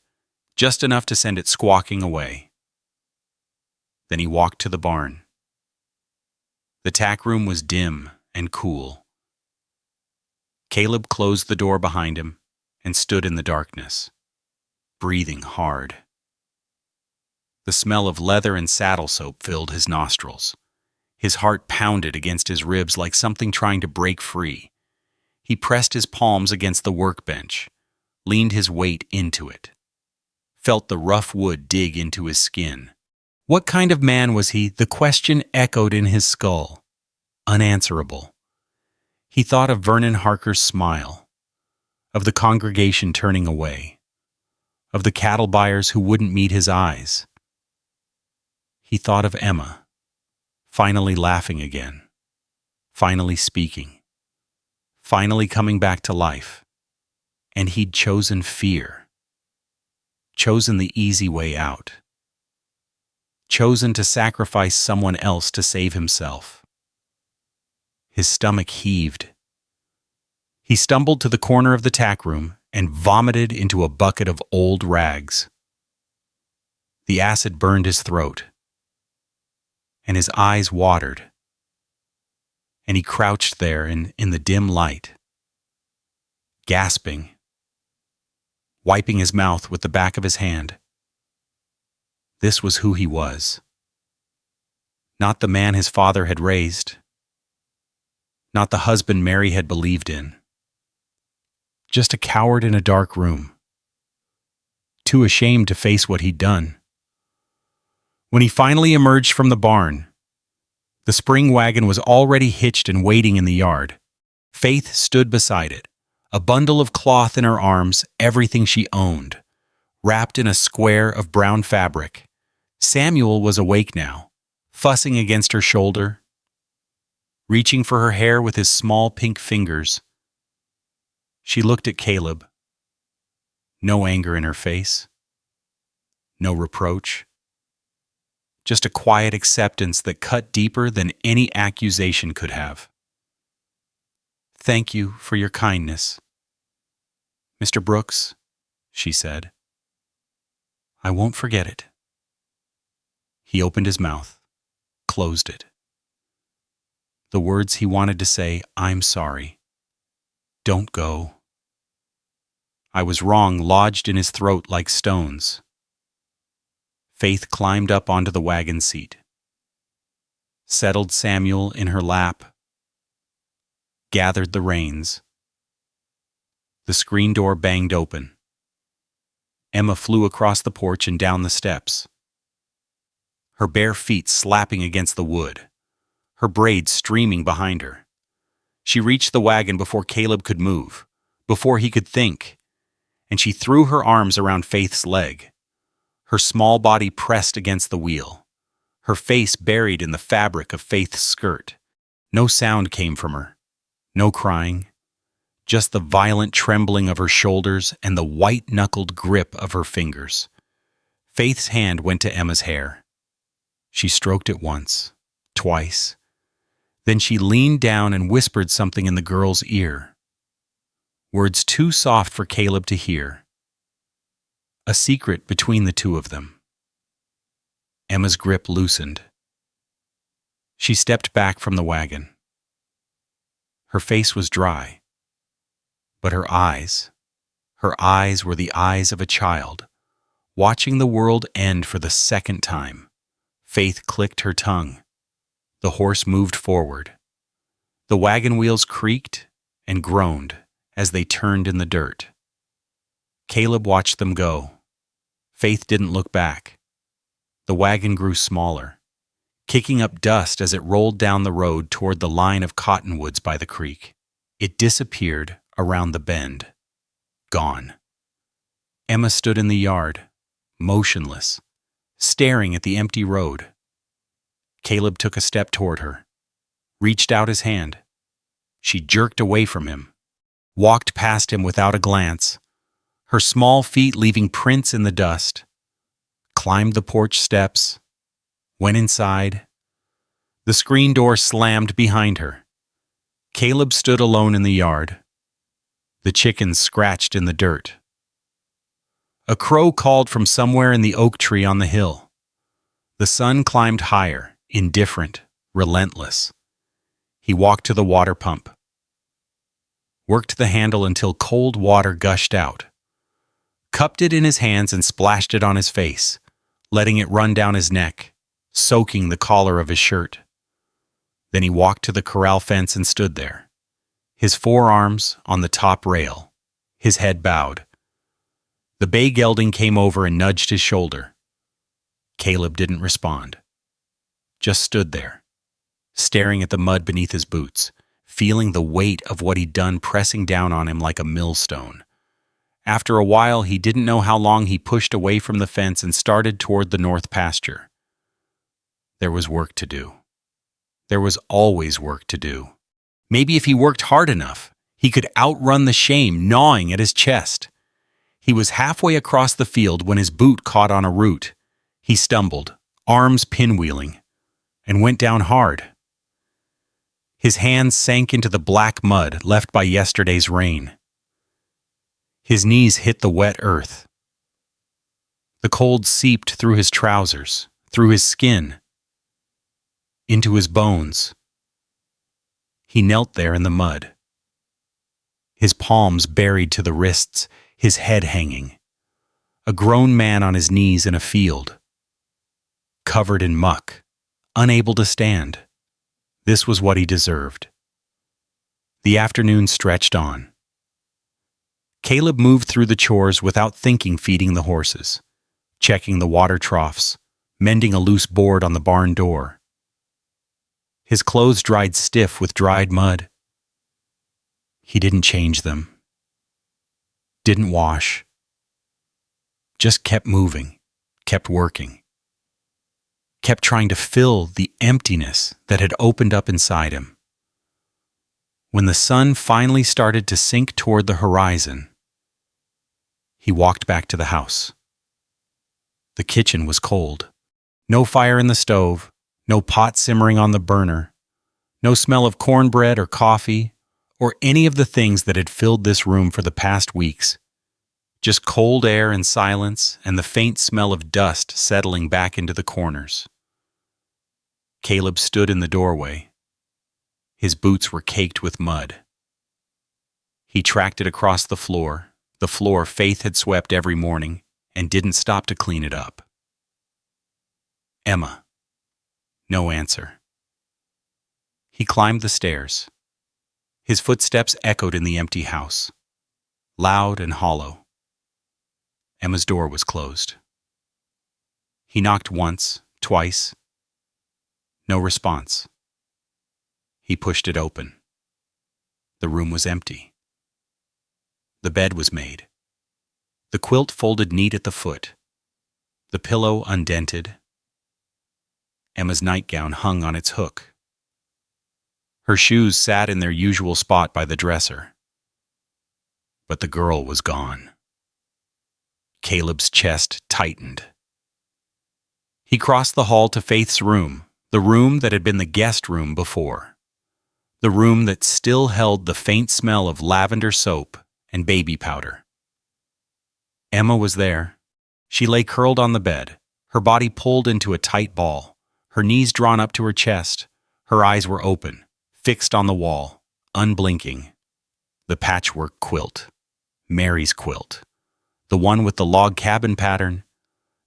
just enough to send it squawking away. Then he walked to the barn. The tack room was dim and cool. Caleb closed the door behind him and stood in the darkness, breathing hard. The smell of leather and saddle soap filled his nostrils. His heart pounded against his ribs like something trying to break free. He pressed his palms against the workbench, leaned his weight into it, felt the rough wood dig into his skin. What kind of man was he? The question echoed in his skull, unanswerable. He thought of Vernon Harker's smile, of the congregation turning away, of the cattle buyers who wouldn't meet his eyes. He thought of Emma, finally laughing again, finally speaking, finally coming back to life. And he'd chosen fear, chosen the easy way out, chosen to sacrifice someone else to save himself. His stomach heaved. He stumbled to the corner of the tack room and vomited into a bucket of old rags. The acid burned his throat, and his eyes watered, and he crouched there in the dim light, gasping, wiping his mouth with the back of his hand. This was who he was. Not the man his father had raised, not the husband Mary had believed in. Just a coward in a dark room, too ashamed to face what he'd done. When he finally emerged from the barn, the spring wagon was already hitched and waiting in the yard. Faith stood beside it, a bundle of cloth in her arms, everything she owned, wrapped in a square of brown fabric. Samuel was awake now, fussing against her shoulder, reaching for her hair with his small pink fingers. She looked at Caleb. No anger in her face, no reproach. Just a quiet acceptance that cut deeper than any accusation could have. "Thank you for your kindness, Mr. Brooks," she said. "I won't forget it." He opened his mouth, closed it. The words he wanted to say, "I'm sorry. Don't go." I was wrong, lodged in his throat like stones. Faith climbed up onto the wagon seat, settled Samuel in her lap, gathered the reins. The screen door banged open. Emma flew across the porch and down the steps, her bare feet slapping against the wood, her braids streaming behind her. She reached the wagon before Caleb could move, before he could think, and she threw her arms around Faith's leg, her small body pressed against the wheel, her face buried in the fabric of Faith's skirt. No sound came from her, no crying, just the violent trembling of her shoulders and the white-knuckled grip of her fingers. Faith's hand went to Emma's hair. She stroked it once, twice. Then she leaned down and whispered something in the girl's ear. Words too soft for Caleb to hear. A secret between the two of them. Emma's grip loosened. She stepped back from the wagon. Her face was dry, but her eyes were the eyes of a child, watching the world end for the second time. Faith clicked her tongue. The horse moved forward. The wagon wheels creaked and groaned as they turned in the dirt. Caleb watched them go. Faith didn't look back. The wagon grew smaller, kicking up dust as it rolled down the road toward the line of cottonwoods by the creek. It disappeared around the bend. Gone. Emma stood in the yard, motionless, staring at the empty road. Caleb took a step toward her, reached out his hand. She jerked away from him, walked past him without a glance, her small feet leaving prints in the dust, climbed the porch steps, went inside. The screen door slammed behind her. Caleb stood alone in the yard. The chickens scratched in the dirt. A crow called from somewhere in the oak tree on the hill. The sun climbed higher, indifferent, relentless. He walked to the water pump, worked the handle until cold water gushed out, cupped it in his hands and splashed it on his face, letting it run down his neck, soaking the collar of his shirt. Then he walked to the corral fence and stood there, his forearms on the top rail, his head bowed. The bay gelding came over and nudged his shoulder. Caleb didn't respond, just stood there, staring at the mud beneath his boots, feeling the weight of what he'd done pressing down on him like a millstone. After a while, he didn't know how long he pushed away from the fence and started toward the north pasture. There was work to do. There was always work to do. Maybe if he worked hard enough, he could outrun the shame gnawing at his chest. He was halfway across the field when his boot caught on a root. He stumbled, arms pinwheeling, and went down hard. His hands sank into the black mud left by yesterday's rain. His knees hit the wet earth. The cold seeped through his trousers, through his skin, into his bones. He knelt there in the mud, his palms buried to the wrists, his head hanging. A grown man on his knees in a field, covered in muck, unable to stand. This was what he deserved. The afternoon stretched on. Caleb moved through the chores without thinking, feeding the horses, checking the water troughs, mending a loose board on the barn door. His clothes dried stiff with dried mud. He didn't change them, didn't wash, just kept moving, kept working, kept trying to fill the emptiness that had opened up inside him. When the sun finally started to sink toward the horizon, he walked back to the house. The kitchen was cold. No fire in the stove, no pot simmering on the burner, no smell of cornbread or coffee, or any of the things that had filled this room for the past weeks. Just cold air and silence and the faint smell of dust settling back into the corners. Caleb stood in the doorway. His boots were caked with mud. He tracked it across the floor Faith had swept every morning, and didn't stop to clean it up. Emma. No answer. He climbed the stairs. His footsteps echoed in the empty house, loud and hollow. Emma's door was closed. He knocked once, twice. No response. He pushed it open. The room was empty. The bed was made. The quilt folded neat at the foot. The pillow undented. Emma's nightgown hung on its hook. Her shoes sat in their usual spot by the dresser. But the girl was gone. Caleb's chest tightened. He crossed the hall to Faith's room, the room that had been the guest room before. The room that still held the faint smell of lavender soap and baby powder. Emma was there. She lay curled on the bed, her body pulled into a tight ball, her knees drawn up to her chest. Her eyes were open, fixed on the wall, unblinking. The patchwork quilt, Mary's quilt, the one with the log cabin pattern,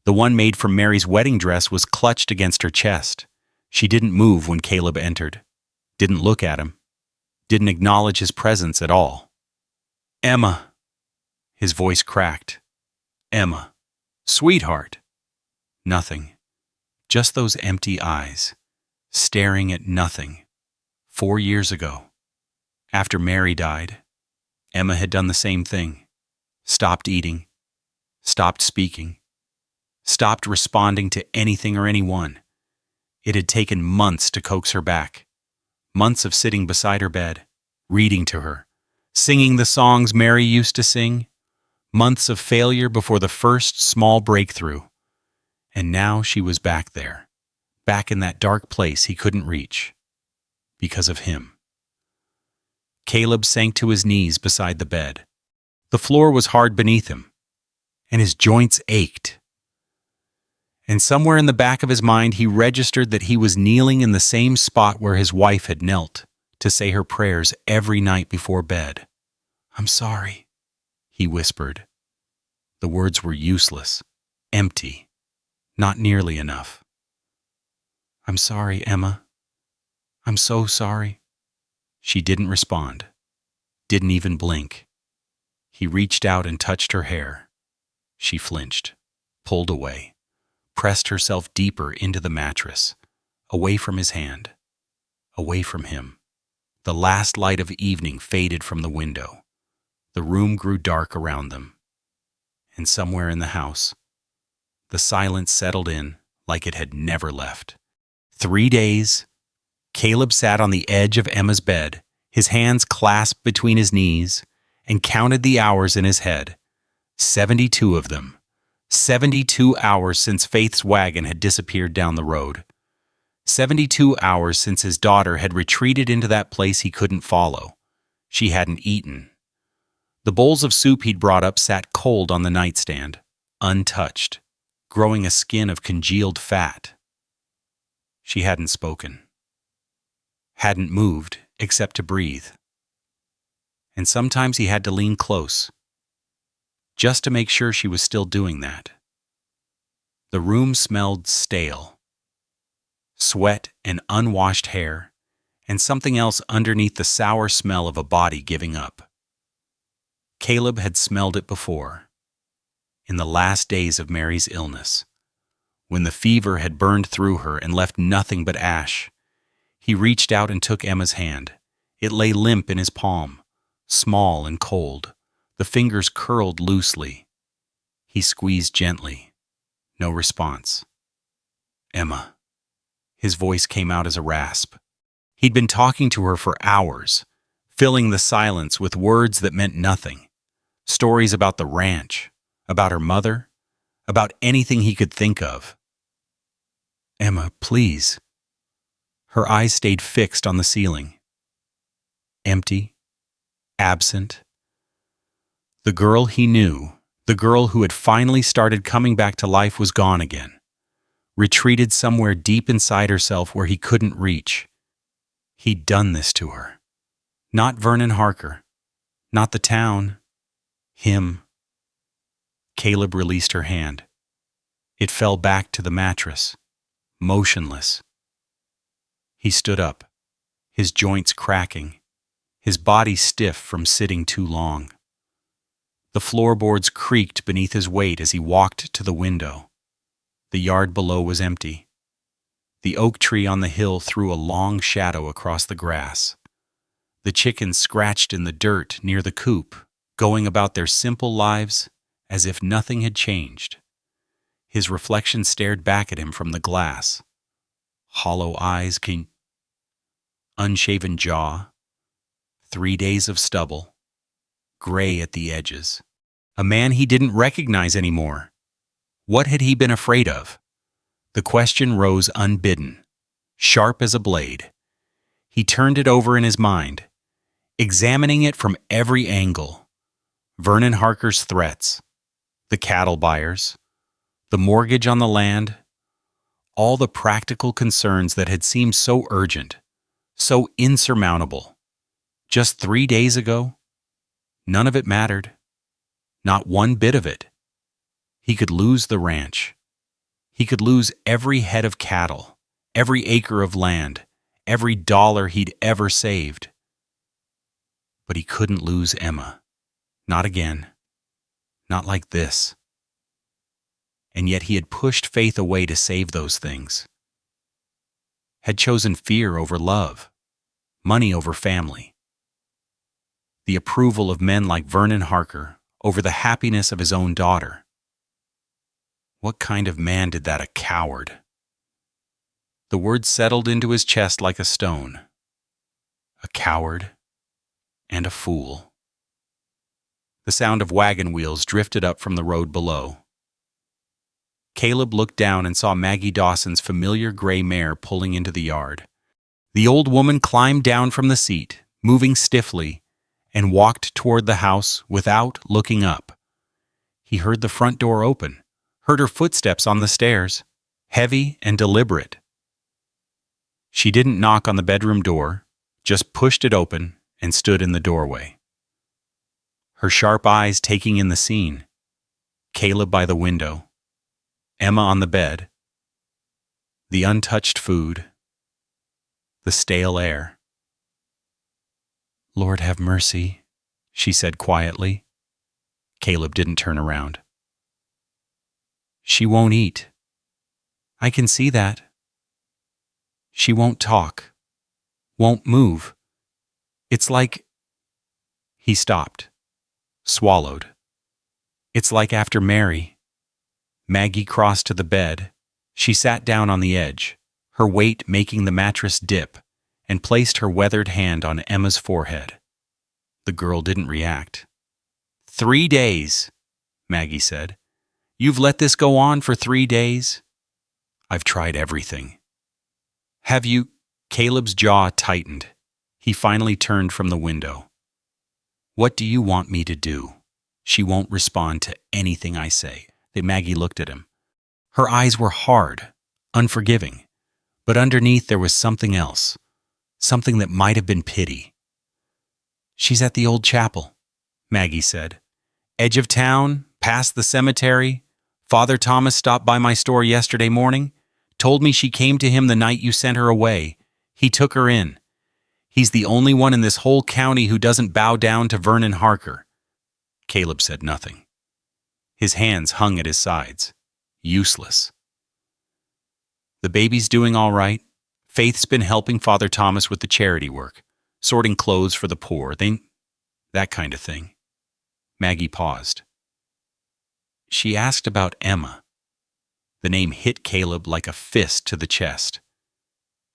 the one made from Mary's wedding dress, was clutched against her chest. She didn't move when Caleb entered, didn't look at him, didn't acknowledge his presence at all. Emma. His voice cracked. Emma. Sweetheart. Nothing. Just those empty eyes, staring at nothing. 4 years ago, after Mary died, Emma had done the same thing. Stopped eating, stopped speaking, stopped responding to anything or anyone. It had taken months to coax her back. Months of sitting beside her bed, reading to her, singing the songs Mary used to sing. Months of failure before the first small breakthrough. And now she was back there, back in that dark place he couldn't reach. Because of him. Caleb sank to his knees beside the bed. The floor was hard beneath him, and his joints ached. And somewhere in the back of his mind he registered that he was kneeling in the same spot where his wife had knelt to say her prayers every night before bed. "I'm sorry," he whispered. The words were useless, empty, not nearly enough. "I'm sorry, Emma. I'm so sorry." She didn't respond, didn't even blink. He reached out and touched her hair. She flinched, pulled away, pressed herself deeper into the mattress, away from his hand, away from him. The last light of evening faded from the window. The room grew dark around them. And somewhere in the house, the silence settled in like it had never left. 3 days, Caleb sat on the edge of Emma's bed, his hands clasped between his knees, and counted the hours in his head. 72 of them. 72 hours since Faith's wagon had disappeared down the road. 72 hours since his daughter had retreated into that place he couldn't follow. She hadn't eaten. The bowls of soup he'd brought up sat cold on the nightstand, untouched, growing a skin of congealed fat. She hadn't spoken. Hadn't moved except to breathe. And sometimes he had to lean close, just to make sure she was still doing that. The room smelled stale. Sweat and unwashed hair, and something else underneath the sour smell of a body giving up. Caleb had smelled it before, in the last days of Mary's illness, when the fever had burned through her and left nothing but ash. He reached out and took Emma's hand. It lay limp in his palm, small and cold, the fingers curled loosely. He squeezed gently. No response. Emma. His voice came out as a rasp. He'd been talking to her for hours, filling the silence with words that meant nothing. Stories about the ranch, about her mother, about anything he could think of. Emma, please. Her eyes stayed fixed on the ceiling. Empty, absent. The girl he knew, the girl who had finally started coming back to life, was gone again, retreated somewhere deep inside herself where he couldn't reach. He'd done this to her. Not Vernon Harker, not the town, him. Caleb released her hand. It fell back to the mattress, motionless. He stood up, his joints cracking, his body stiff from sitting too long. The floorboards creaked beneath his weight as he walked to the window. The yard below was empty. The oak tree on the hill threw a long shadow across the grass. The chickens scratched in the dirt near the coop, going about their simple lives as if nothing had changed. His reflection stared back at him from the glass. Hollow eyes, unshaven jaw, 3 days of stubble, gray at the edges. A man he didn't recognize anymore. What had he been afraid of? The question rose unbidden, sharp as a blade. He turned it over in his mind, examining it from every angle. Vernon Harker's threats, the cattle buyers, the mortgage on the land, all the practical concerns that had seemed so urgent, so insurmountable. Just 3 days ago, none of it mattered. Not one bit of it. He could lose the ranch. He could lose every head of cattle, every acre of land, every dollar he'd ever saved. But he couldn't lose Emma. Not again. Not like this. And yet he had pushed Faith away to save those things. Had chosen fear over love, money over family. The approval of men like Vernon Harker over the happiness of his own daughter. What kind of man did that? A coward. The words settled into his chest like a stone. A coward and a fool. The sound of wagon wheels drifted up from the road below. Caleb looked down and saw Maggie Dawson's familiar gray mare pulling into the yard. The old woman climbed down from the seat, moving stiffly, and walked toward the house without looking up. He heard the front door open, heard her footsteps on the stairs, heavy and deliberate. She didn't knock on the bedroom door, just pushed it open and stood in the doorway. Her sharp eyes taking in the scene. Caleb by the window, Emma on the bed, the untouched food, the stale air. Lord have mercy, she said quietly. Caleb didn't turn around. She won't eat. I can see that. She won't talk, won't move. It's like... He stopped, swallowed. It's like after Mary. Maggie crossed to the bed. She sat down on the edge, her weight making the mattress dip, and placed her weathered hand on Emma's forehead. The girl didn't react. 3 days, Maggie said. You've let this go on for 3 days? I've tried everything. Have you? Caleb's jaw tightened. He finally turned from the window. What do you want me to do? She won't respond to anything I say. Maggie looked at him. Her eyes were hard, unforgiving, but underneath there was something else, something that might have been pity. She's at the old chapel, Maggie said. Edge of town, past the cemetery. Father Thomas stopped by my store yesterday morning, told me she came to him the night you sent her away. He took her in. He's the only one in this whole county who doesn't bow down to Vernon Harker. Caleb said nothing. His hands hung at his sides. Useless. The baby's doing all right. Faith's been helping Father Thomas with the charity work, sorting clothes for the poor, that kind of thing. Maggie paused. She asked about Emma. The name hit Caleb like a fist to the chest.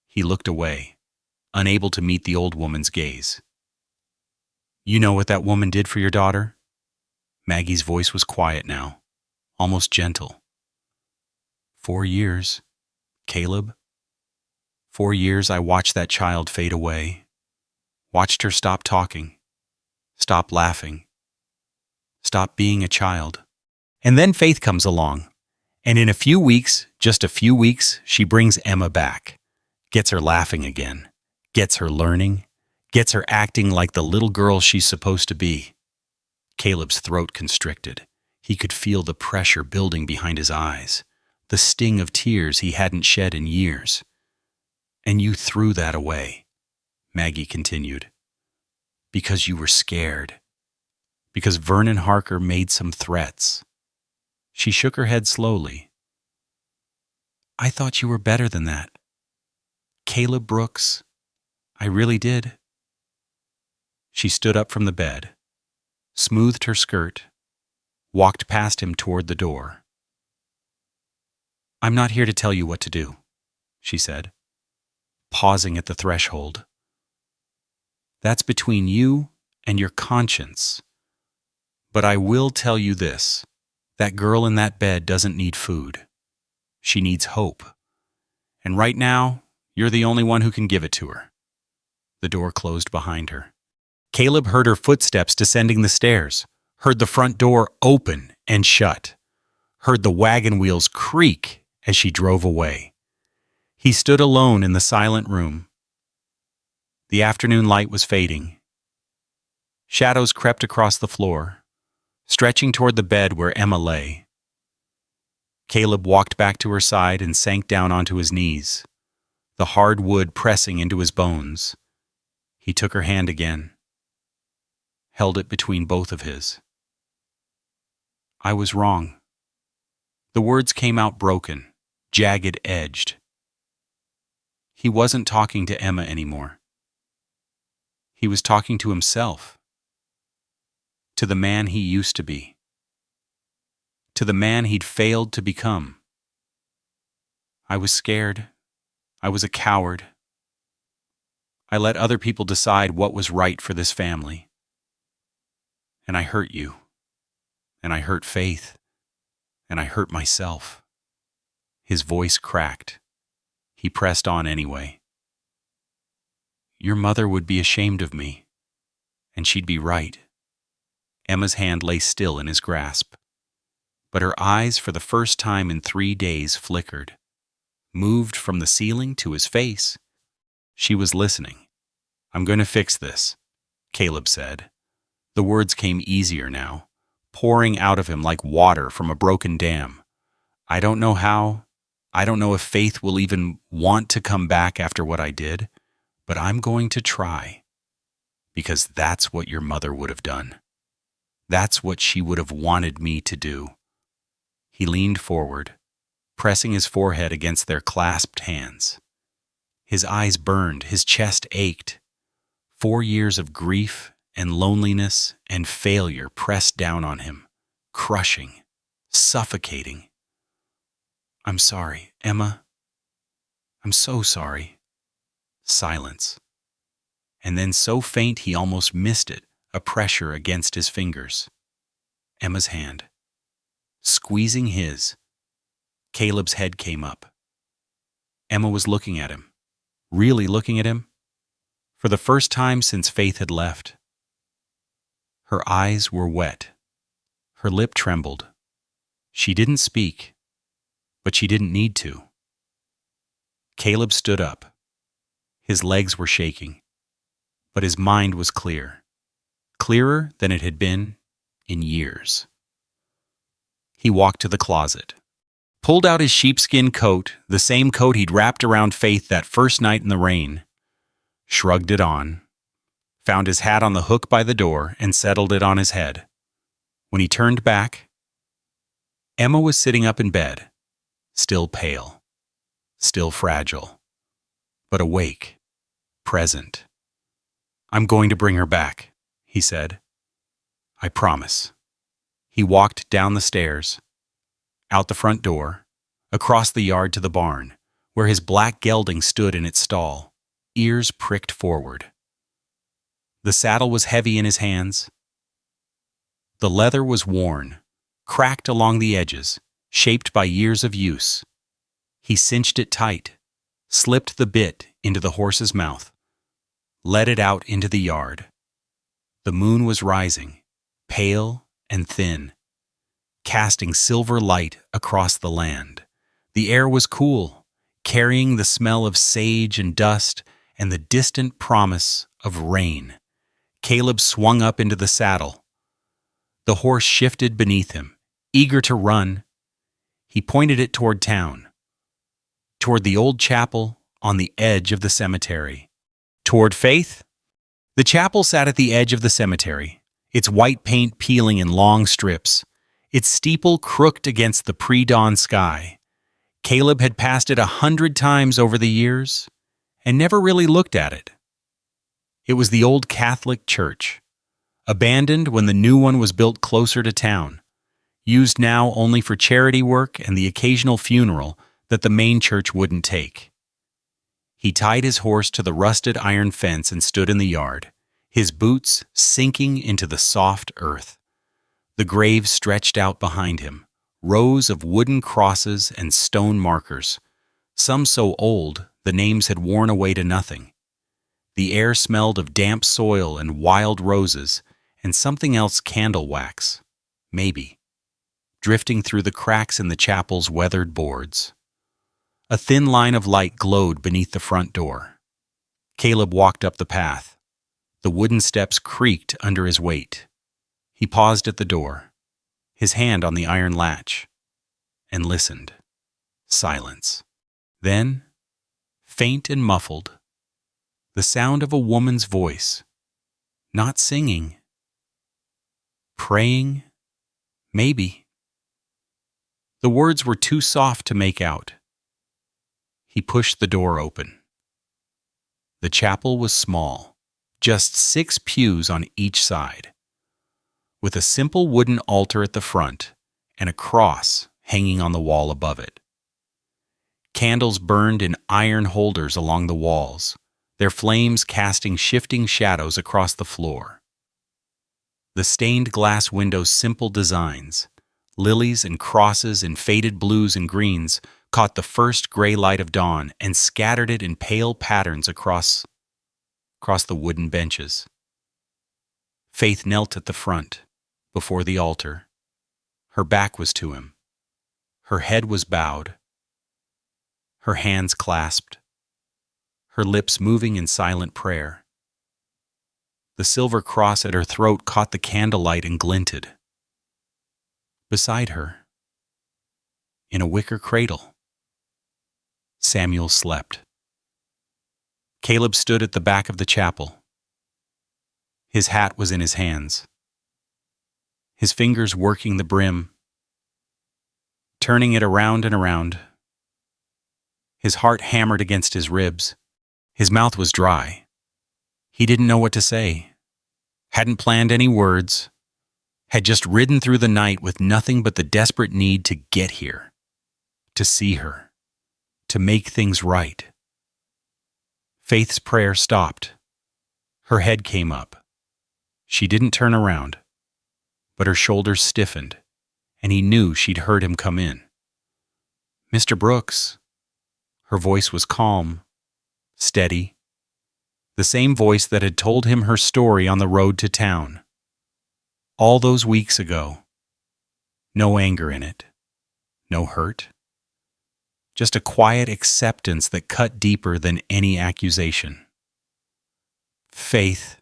He looked away, unable to meet the old woman's gaze. You know what that woman did for your daughter? Maggie's voice was quiet now, almost gentle. 4 years, Caleb. 4 years I watched that child fade away. Watched her stop talking, stop laughing, stop being a child. And then Faith comes along, and in a few weeks, just a few weeks, she brings Emma back, gets her laughing again, gets her learning, gets her acting like the little girl she's supposed to be. Caleb's throat constricted. He could feel the pressure building behind his eyes, the sting of tears he hadn't shed in years. And you threw that away, Maggie continued, because you were scared, because Vernon Harker made some threats. She shook her head slowly. I thought you were better than that. Caleb Brooks, I really did. She stood up from the bed, smoothed her skirt, walked past him toward the door. I'm not here to tell you what to do, she said, pausing at the threshold. That's between you and your conscience. But I will tell you this. That girl in that bed doesn't need food. She needs hope. And right now, you're the only one who can give it to her. The door closed behind her. Caleb heard her footsteps descending the stairs, heard the front door open and shut, heard the wagon wheels creak as she drove away. He stood alone in the silent room. The afternoon light was fading. Shadows crept across the floor, stretching toward the bed where Emma lay. Caleb walked back to her side and sank down onto his knees, the hard wood pressing into his bones. He took her hand again, held it between both of his. I was wrong. The words came out broken, jagged-edged. He wasn't talking to Emma anymore. He was talking to himself, to the man he used to be, to the man he'd failed to become. I was scared. I was a coward. I let other people decide what was right for this family. And I hurt you. And I hurt Faith. And I hurt myself. His voice cracked. He pressed on anyway. Your mother would be ashamed of me. And she'd be right. Emma's hand lay still in his grasp. But her eyes, for the first time in 3 days, flickered, moved from the ceiling to his face. She was listening. I'm going to fix this, Caleb said. The words came easier now, pouring out of him like water from a broken dam. I don't know how. I don't know if Faith will even want to come back after what I did, but I'm going to try. Because that's what your mother would have done. That's what she would have wanted me to do. He leaned forward, pressing his forehead against their clasped hands. His eyes burned, his chest ached. 4 years of grief and loneliness and failure pressed down on him, crushing, suffocating. I'm sorry, Emma. I'm so sorry. Silence. And then so faint he almost missed it, a pressure against his fingers. Emma's hand. Squeezing his. Caleb's head came up. Emma was looking at him. Really looking at him? For the first time since Faith had left. Her eyes were wet. Her lip trembled. She didn't speak, but she didn't need to. Caleb stood up. His legs were shaking, but his mind was clear. Clearer than it had been in years. He walked to the closet, pulled out his sheepskin coat, the same coat he'd wrapped around Faith that first night in the rain, shrugged it on, found his hat on the hook by the door, and settled it on his head. When he turned back, Emma was sitting up in bed, still pale, still fragile, but awake, present. "I'm going to bring her back," he said. "I promise." He walked down the stairs, out the front door, across the yard to the barn, where his black gelding stood in its stall, ears pricked forward. The saddle was heavy in his hands. The leather was worn, cracked along the edges, shaped by years of use. He cinched it tight, slipped the bit into the horse's mouth, led it out into the yard. The moon was rising, pale and thin, casting silver light across the land. The air was cool, carrying the smell of sage and dust and the distant promise of rain. Caleb swung up into the saddle. The horse shifted beneath him, eager to run. He pointed it toward town, toward the old chapel on the edge of the cemetery. Toward Faith? The chapel sat at the edge of the cemetery, its white paint peeling in long strips, its steeple crooked against the pre-dawn sky. Caleb had passed it 100 times over the years and never really looked at it. It was the old Catholic church, abandoned when the new one was built closer to town, used now only for charity work and the occasional funeral that the main church wouldn't take. He tied his horse to the rusted iron fence and stood in the yard, his boots sinking into the soft earth. The grave stretched out behind him, rows of wooden crosses and stone markers, some so old the names had worn away to nothing. The air smelled of damp soil and wild roses and something else, candle wax, maybe, drifting through the cracks in the chapel's weathered boards. A thin line of light glowed beneath the front door. Caleb walked up the path. The wooden steps creaked under his weight. He paused at the door, his hand on the iron latch, and listened. Silence. Then, faint and muffled, the sound of a woman's voice, not singing, praying, maybe. The words were too soft to make out. He pushed the door open. The chapel was small, just 6 pews on each side, with a simple wooden altar at the front and a cross hanging on the wall above it. Candles burned in iron holders along the walls, their flames casting shifting shadows across the floor. The stained glass windows' simple designs, lilies and crosses in faded blues and greens, caught the first gray light of dawn and scattered it in pale patterns across the wooden benches. Faith knelt at the front, before the altar. Her back was to him. Her head was bowed, her hands clasped, her lips moving in silent prayer. The silver cross at her throat caught the candlelight and glinted. Beside her, in a wicker cradle, Samuel slept. Caleb stood at the back of the chapel. His hat was in his hands, his fingers working the brim, turning it around and around. His heart hammered against his ribs. His mouth was dry. He didn't know what to say, hadn't planned any words, had just ridden through the night with nothing but the desperate need to get here, to see her, to make things right. Faith's prayer stopped. Her head came up. She didn't turn around, but her shoulders stiffened, and he knew she'd heard him come in. "Mr. Brooks." Her voice was calm, steady, the same voice that had told him her story on the road to town. All those weeks ago. No anger in it, no hurt. Just a quiet acceptance that cut deeper than any accusation. Faith.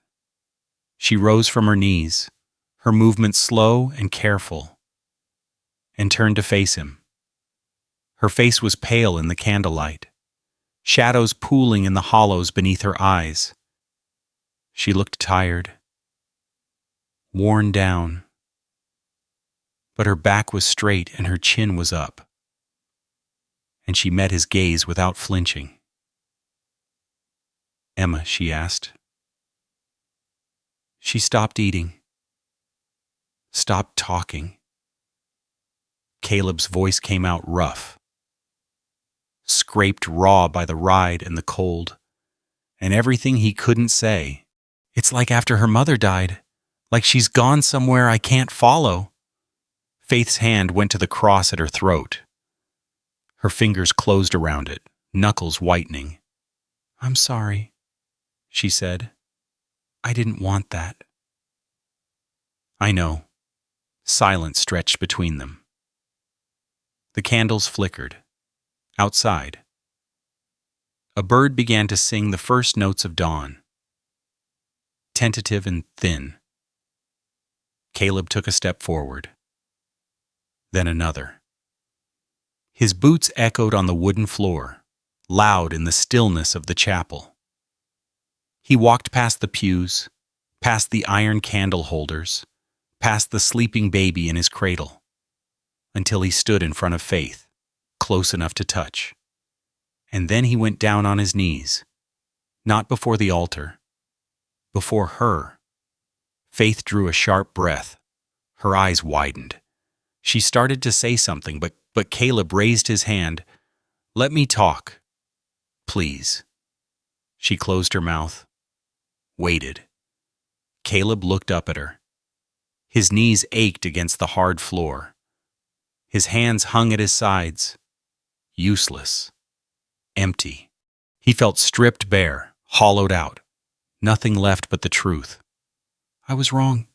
She rose from her knees, her movement slow and careful, and turned to face him. Her face was pale in the candlelight, shadows pooling in the hollows beneath her eyes. She looked tired, worn down, but her back was straight and her chin was up, and she met his gaze without flinching. "Emma," she asked. She stopped eating, stopped talking. Caleb's voice came out rough, scraped raw by the ride and the cold, and everything he couldn't say. "It's like after her mother died, like she's gone somewhere I can't follow." Faith's hand went to the cross at her throat. Her fingers closed around it, knuckles whitening. "I'm sorry," she said. "I didn't want that." "I know." Silence stretched between them. The candles flickered. Outside, a bird began to sing the first notes of dawn, tentative and thin. Caleb took a step forward, then another. His boots echoed on the wooden floor, loud in the stillness of the chapel. He walked past the pews, past the iron candle holders, past the sleeping baby in his cradle, until he stood in front of Faith, close enough to touch. And then he went down on his knees, not before the altar, before her. Faith drew a sharp breath. Her eyes widened. She started to say something, but Caleb raised his hand. "Let me talk, please." She closed her mouth, waited. Caleb looked up at her. His knees ached against the hard floor. His hands hung at his sides, useless, empty. He felt stripped bare, hollowed out, nothing left but the truth. "I was wrong."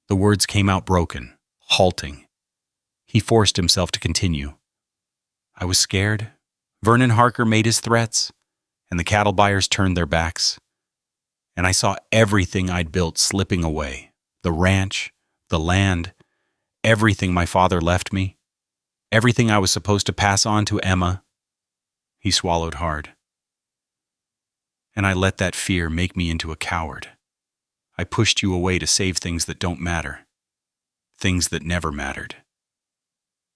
The words came out broken, halting. He forced himself to continue. "I was scared. Vernon Harker made his threats, and the cattle buyers turned their backs. And I saw everything I'd built slipping away. The ranch, the land, everything my father left me. Everything I was supposed to pass on to Emma." He swallowed hard. "And I let that fear make me into a coward. I pushed you away to save things that don't matter. Things that never mattered."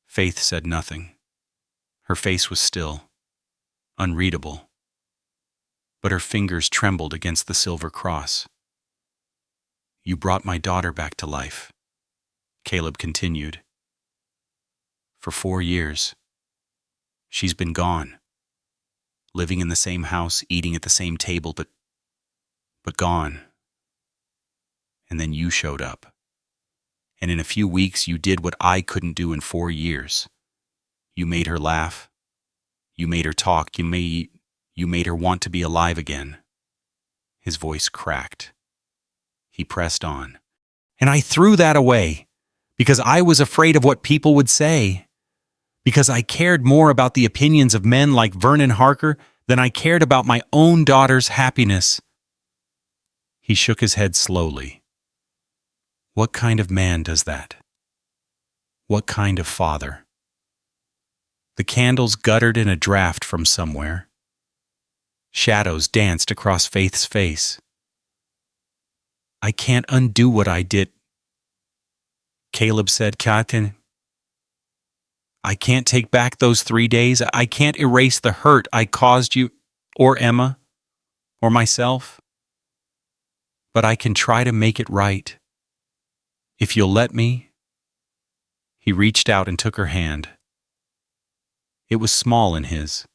Faith said nothing. Her face was still, unreadable, but her fingers trembled against the silver cross. "You brought my daughter back to life," Caleb continued. "For 4 years. She's been gone, living in the same house, eating at the same table, but gone. And then you showed up. And in a few weeks you did what I couldn't do in 4 years. You made her laugh. You made her talk. You made her want to be alive again." His voice cracked. He pressed on. "And I threw that away because I was afraid of what people would say. Because I cared more about the opinions of men like Vernon Harker than I cared about my own daughter's happiness." He shook his head slowly. "What kind of man does that? What kind of father?" The candles guttered in a draft from somewhere. Shadows danced across Faith's face. "I can't undo what I did," Caleb said, "Captain. I can't take back those 3 days. I can't erase the hurt I caused you, or Emma, or myself. But I can try to make it right. If you'll let me." He reached out and took her hand. It was small in his.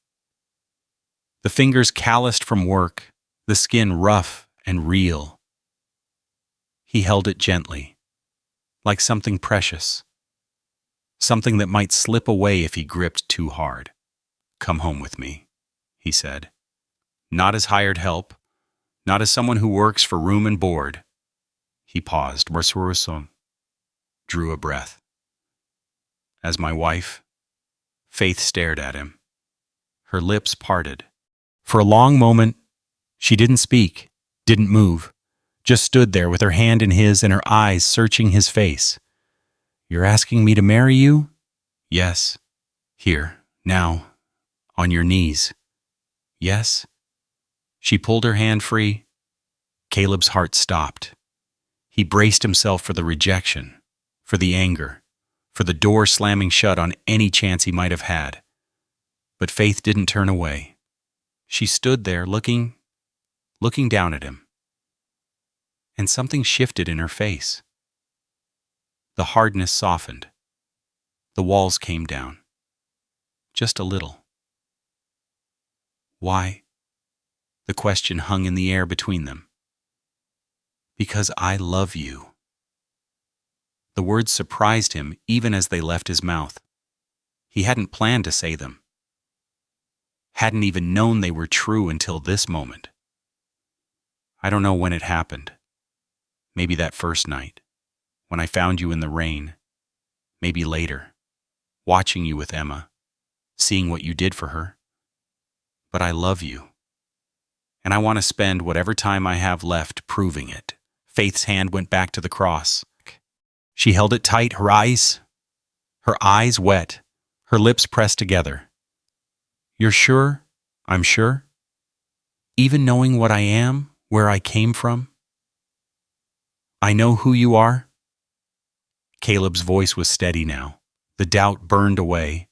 the fingers calloused from work, the skin rough and real. He held it gently, like something precious, something that might slip away if he gripped too hard. "Come home with me," he said. "Not as hired help, not as someone who works for room and board." He paused, drew a breath. "As my wife?" Faith stared at him. Her lips parted. For a long moment, she didn't speak, didn't move, just stood there with her hand in his and her eyes searching his face. "You're asking me to marry you?" "Yes." "Here, now, on your knees." "Yes." She pulled her hand free. Caleb's heart stopped. He braced himself for the rejection, for the anger, for the door slamming shut on any chance he might have had. But Faith didn't turn away. She stood there looking down at him. And something shifted in her face. The hardness softened. The walls came down. Just a little. "Why?" The question hung in the air between them. "Because I love you." The words surprised him even as they left his mouth. He hadn't planned to say them. Hadn't even known they were true until this moment. "I don't know when it happened. Maybe that first night, when I found you in the rain. Maybe later, watching you with Emma, seeing what you did for her. But I love you. And I want to spend whatever time I have left proving it." Faith's hand went back to the cross. She held it tight, her eyes wet, her lips pressed together. "You're sure? I'm sure? Even knowing what I am, where I came from? I know who you are?" Caleb's voice was steady now. The doubt burned away.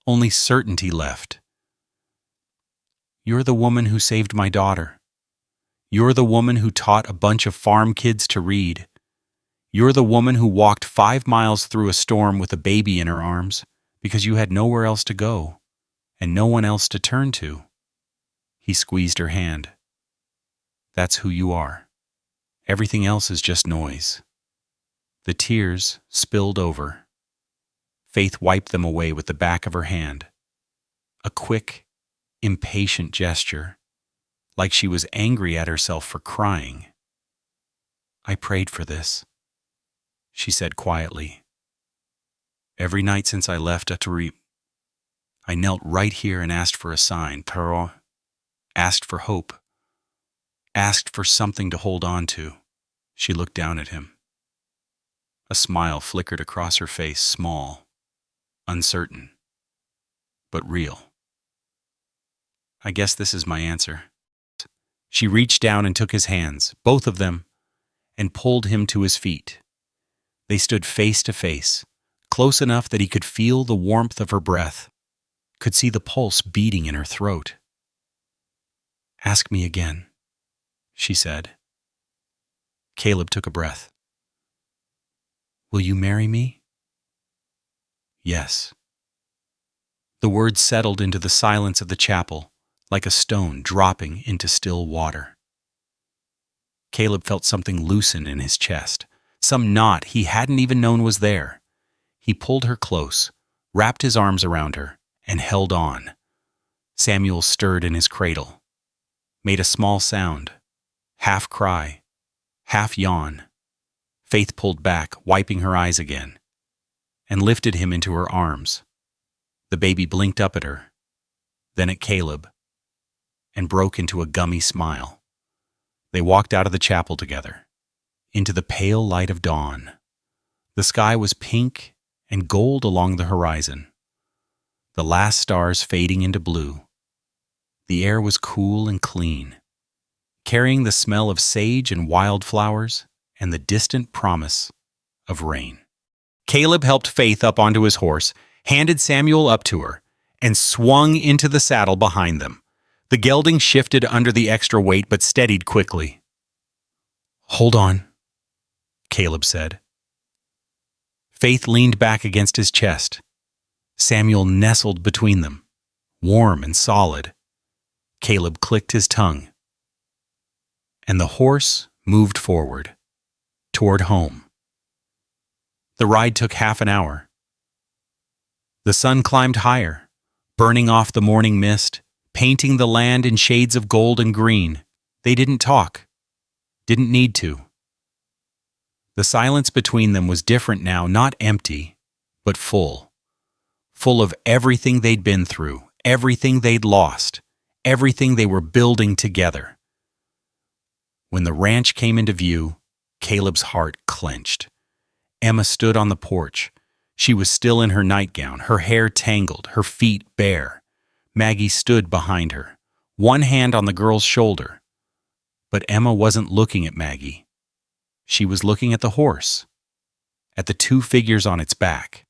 Only certainty left. "You're the woman who saved my daughter. You're the woman who taught a bunch of farm kids to read. You're the woman who walked 5 miles through a storm with a baby in her arms because you had nowhere else to go and no one else to turn to." He squeezed her hand. "That's who you are. Everything else is just noise." The tears spilled over. Faith wiped them away with the back of her hand. A quick, impatient gesture, like she was angry at herself for crying. "I prayed for this," she said quietly. "Every night since I left Atari, I knelt right here and asked for a sign, asked for hope, asked for something to hold on to." She looked down at him. A smile flickered across her face, small, uncertain, but real. "I guess this is my answer." She reached down and took his hands, both of them, and pulled him to his feet. They stood face to face, close enough that he could feel the warmth of her breath, could see the pulse beating in her throat. "Ask me again," she said. Caleb took a breath. "Will you marry me?" "Yes." The words settled into the silence of the chapel, like a stone dropping into still water. Caleb felt something loosen in his chest, some knot he hadn't even known was there. He pulled her close, wrapped his arms around her, and held on. Samuel stirred in his cradle, made a small sound, half cry, half yawn. Faith pulled back, wiping her eyes again, and lifted him into her arms. The baby blinked up at her, then at Caleb, and broke into a gummy smile. They walked out of the chapel together, into the pale light of dawn. The sky was pink and gold along the horizon, the last stars fading into blue. The air was cool and clean, carrying the smell of sage and wildflowers and the distant promise of rain. Caleb helped Faith up onto his horse, handed Samuel up to her, and swung into the saddle behind them. The gelding shifted under the extra weight but steadied quickly. "Hold on," Caleb said. Faith leaned back against his chest. Samuel nestled between them, warm and solid. Caleb clicked his tongue, and the horse moved forward, toward home. The ride took half an hour. The sun climbed higher, burning off the morning mist, painting the land in shades of gold and green. They didn't talk, didn't need to. The silence between them was different now, not empty, but full. Full of everything they'd been through, everything they'd lost, everything they were building together. When the ranch came into view, Caleb's heart clenched. Emma stood on the porch. She was still in her nightgown, her hair tangled, her feet bare. Maggie stood behind her, one hand on the girl's shoulder. But Emma wasn't looking at Maggie. She was looking at the horse, at the two figures on its back,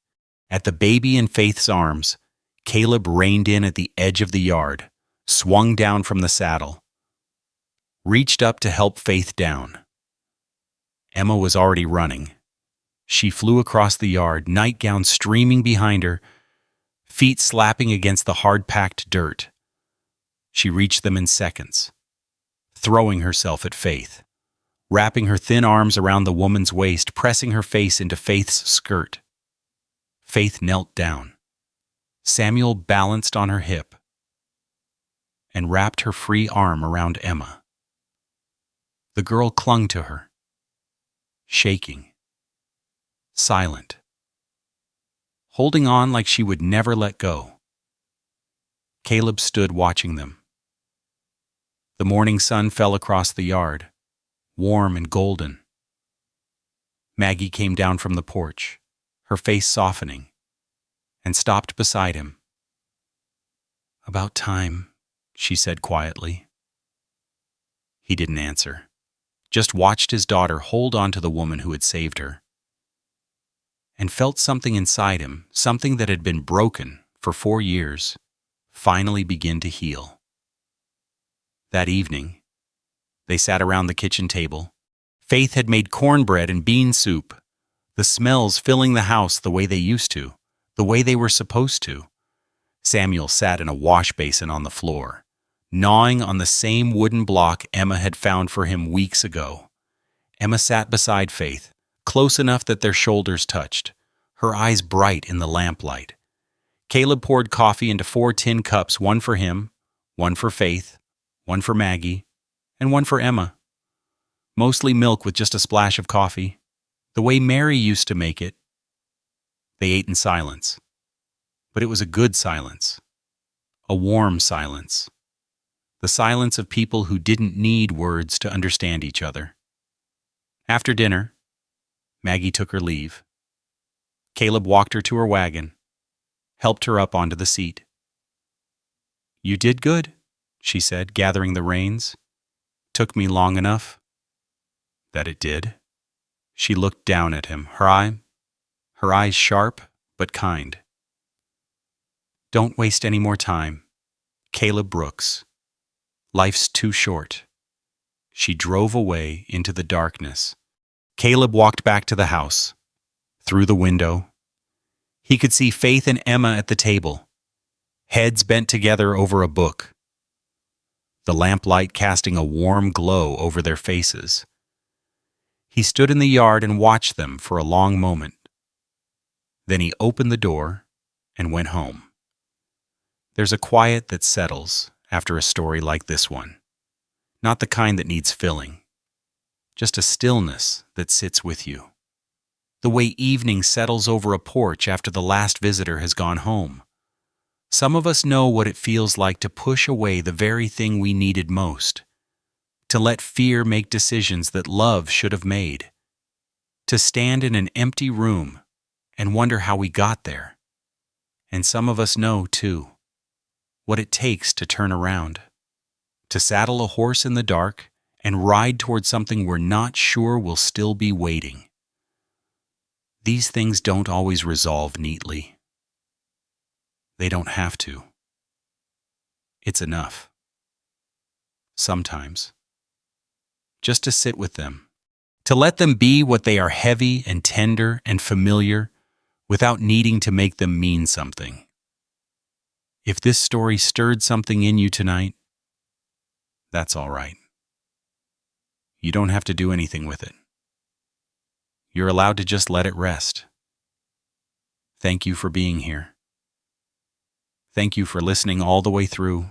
at the baby in Faith's arms. Caleb reined in at the edge of the yard, swung down from the saddle, reached up to help Faith down. Emma was already running. She flew across the yard, nightgown streaming behind her, feet slapping against the hard-packed dirt. She reached them in seconds, throwing herself at Faith, wrapping her thin arms around the woman's waist, pressing her face into Faith's skirt. Faith knelt down. Samuel balanced on her hip and wrapped her free arm around Emma. The girl clung to her, shaking, silent, holding on like she would never let go. Caleb stood watching them. The morning sun fell across the yard, warm and golden. Maggie came down from the porch, her face softening, and stopped beside him. "About time," she said quietly. He didn't answer, just watched his daughter hold on to the woman who had saved her, and felt something inside him, something that had been broken for 4 years, finally begin to heal. That evening, they sat around the kitchen table. Faith had made cornbread and bean soup, the smells filling the house the way they used to, the way they were supposed to. Samuel sat in a wash basin on the floor, gnawing on the same wooden block Emma had found for him weeks ago. Emma sat beside Faith, close enough that their shoulders touched, her eyes bright in the lamplight. Caleb poured coffee into 4 tin cups, one for him, one for Faith, one for Maggie, and one for Emma. Mostly milk with just a splash of coffee, the way Mary used to make it. They ate in silence, but it was a good silence, a warm silence, the silence of people who didn't need words to understand each other. After dinner, Maggie took her leave. Caleb walked her to her wagon, helped her up onto the seat. "You did good," she said, gathering the reins. "Took me long enough." "That it did." She looked down at him, her eyes sharp but kind. "Don't waste any more time. Caleb Brooks. Life's too short." She drove away into the darkness. Caleb walked back to the house. Through the window, he could see Faith and Emma at the table, heads bent together over a book, the lamplight casting a warm glow over their faces. He stood in the yard and watched them for a long moment. Then he opened the door and went home. There's a quiet that settles after a story like this one. Not the kind that needs filling. Just a stillness that sits with you. The way evening settles over a porch after the last visitor has gone home. Some of us know what it feels like to push away the very thing we needed most. To let fear make decisions that love should have made. To stand in an empty room and wonder how we got there. And some of us know, too, what it takes to turn around. To saddle a horse in the dark and ride toward something we're not sure will still be waiting. These things don't always resolve neatly. They don't have to. It's enough. Sometimes. Just to sit with them. To let them be what they are, heavy and tender and familiar, without needing to make them mean something. If this story stirred something in you tonight, That's all right. You don't have to do anything with it. You're allowed to just let it rest. Thank you for being here. Thank you for listening all the way through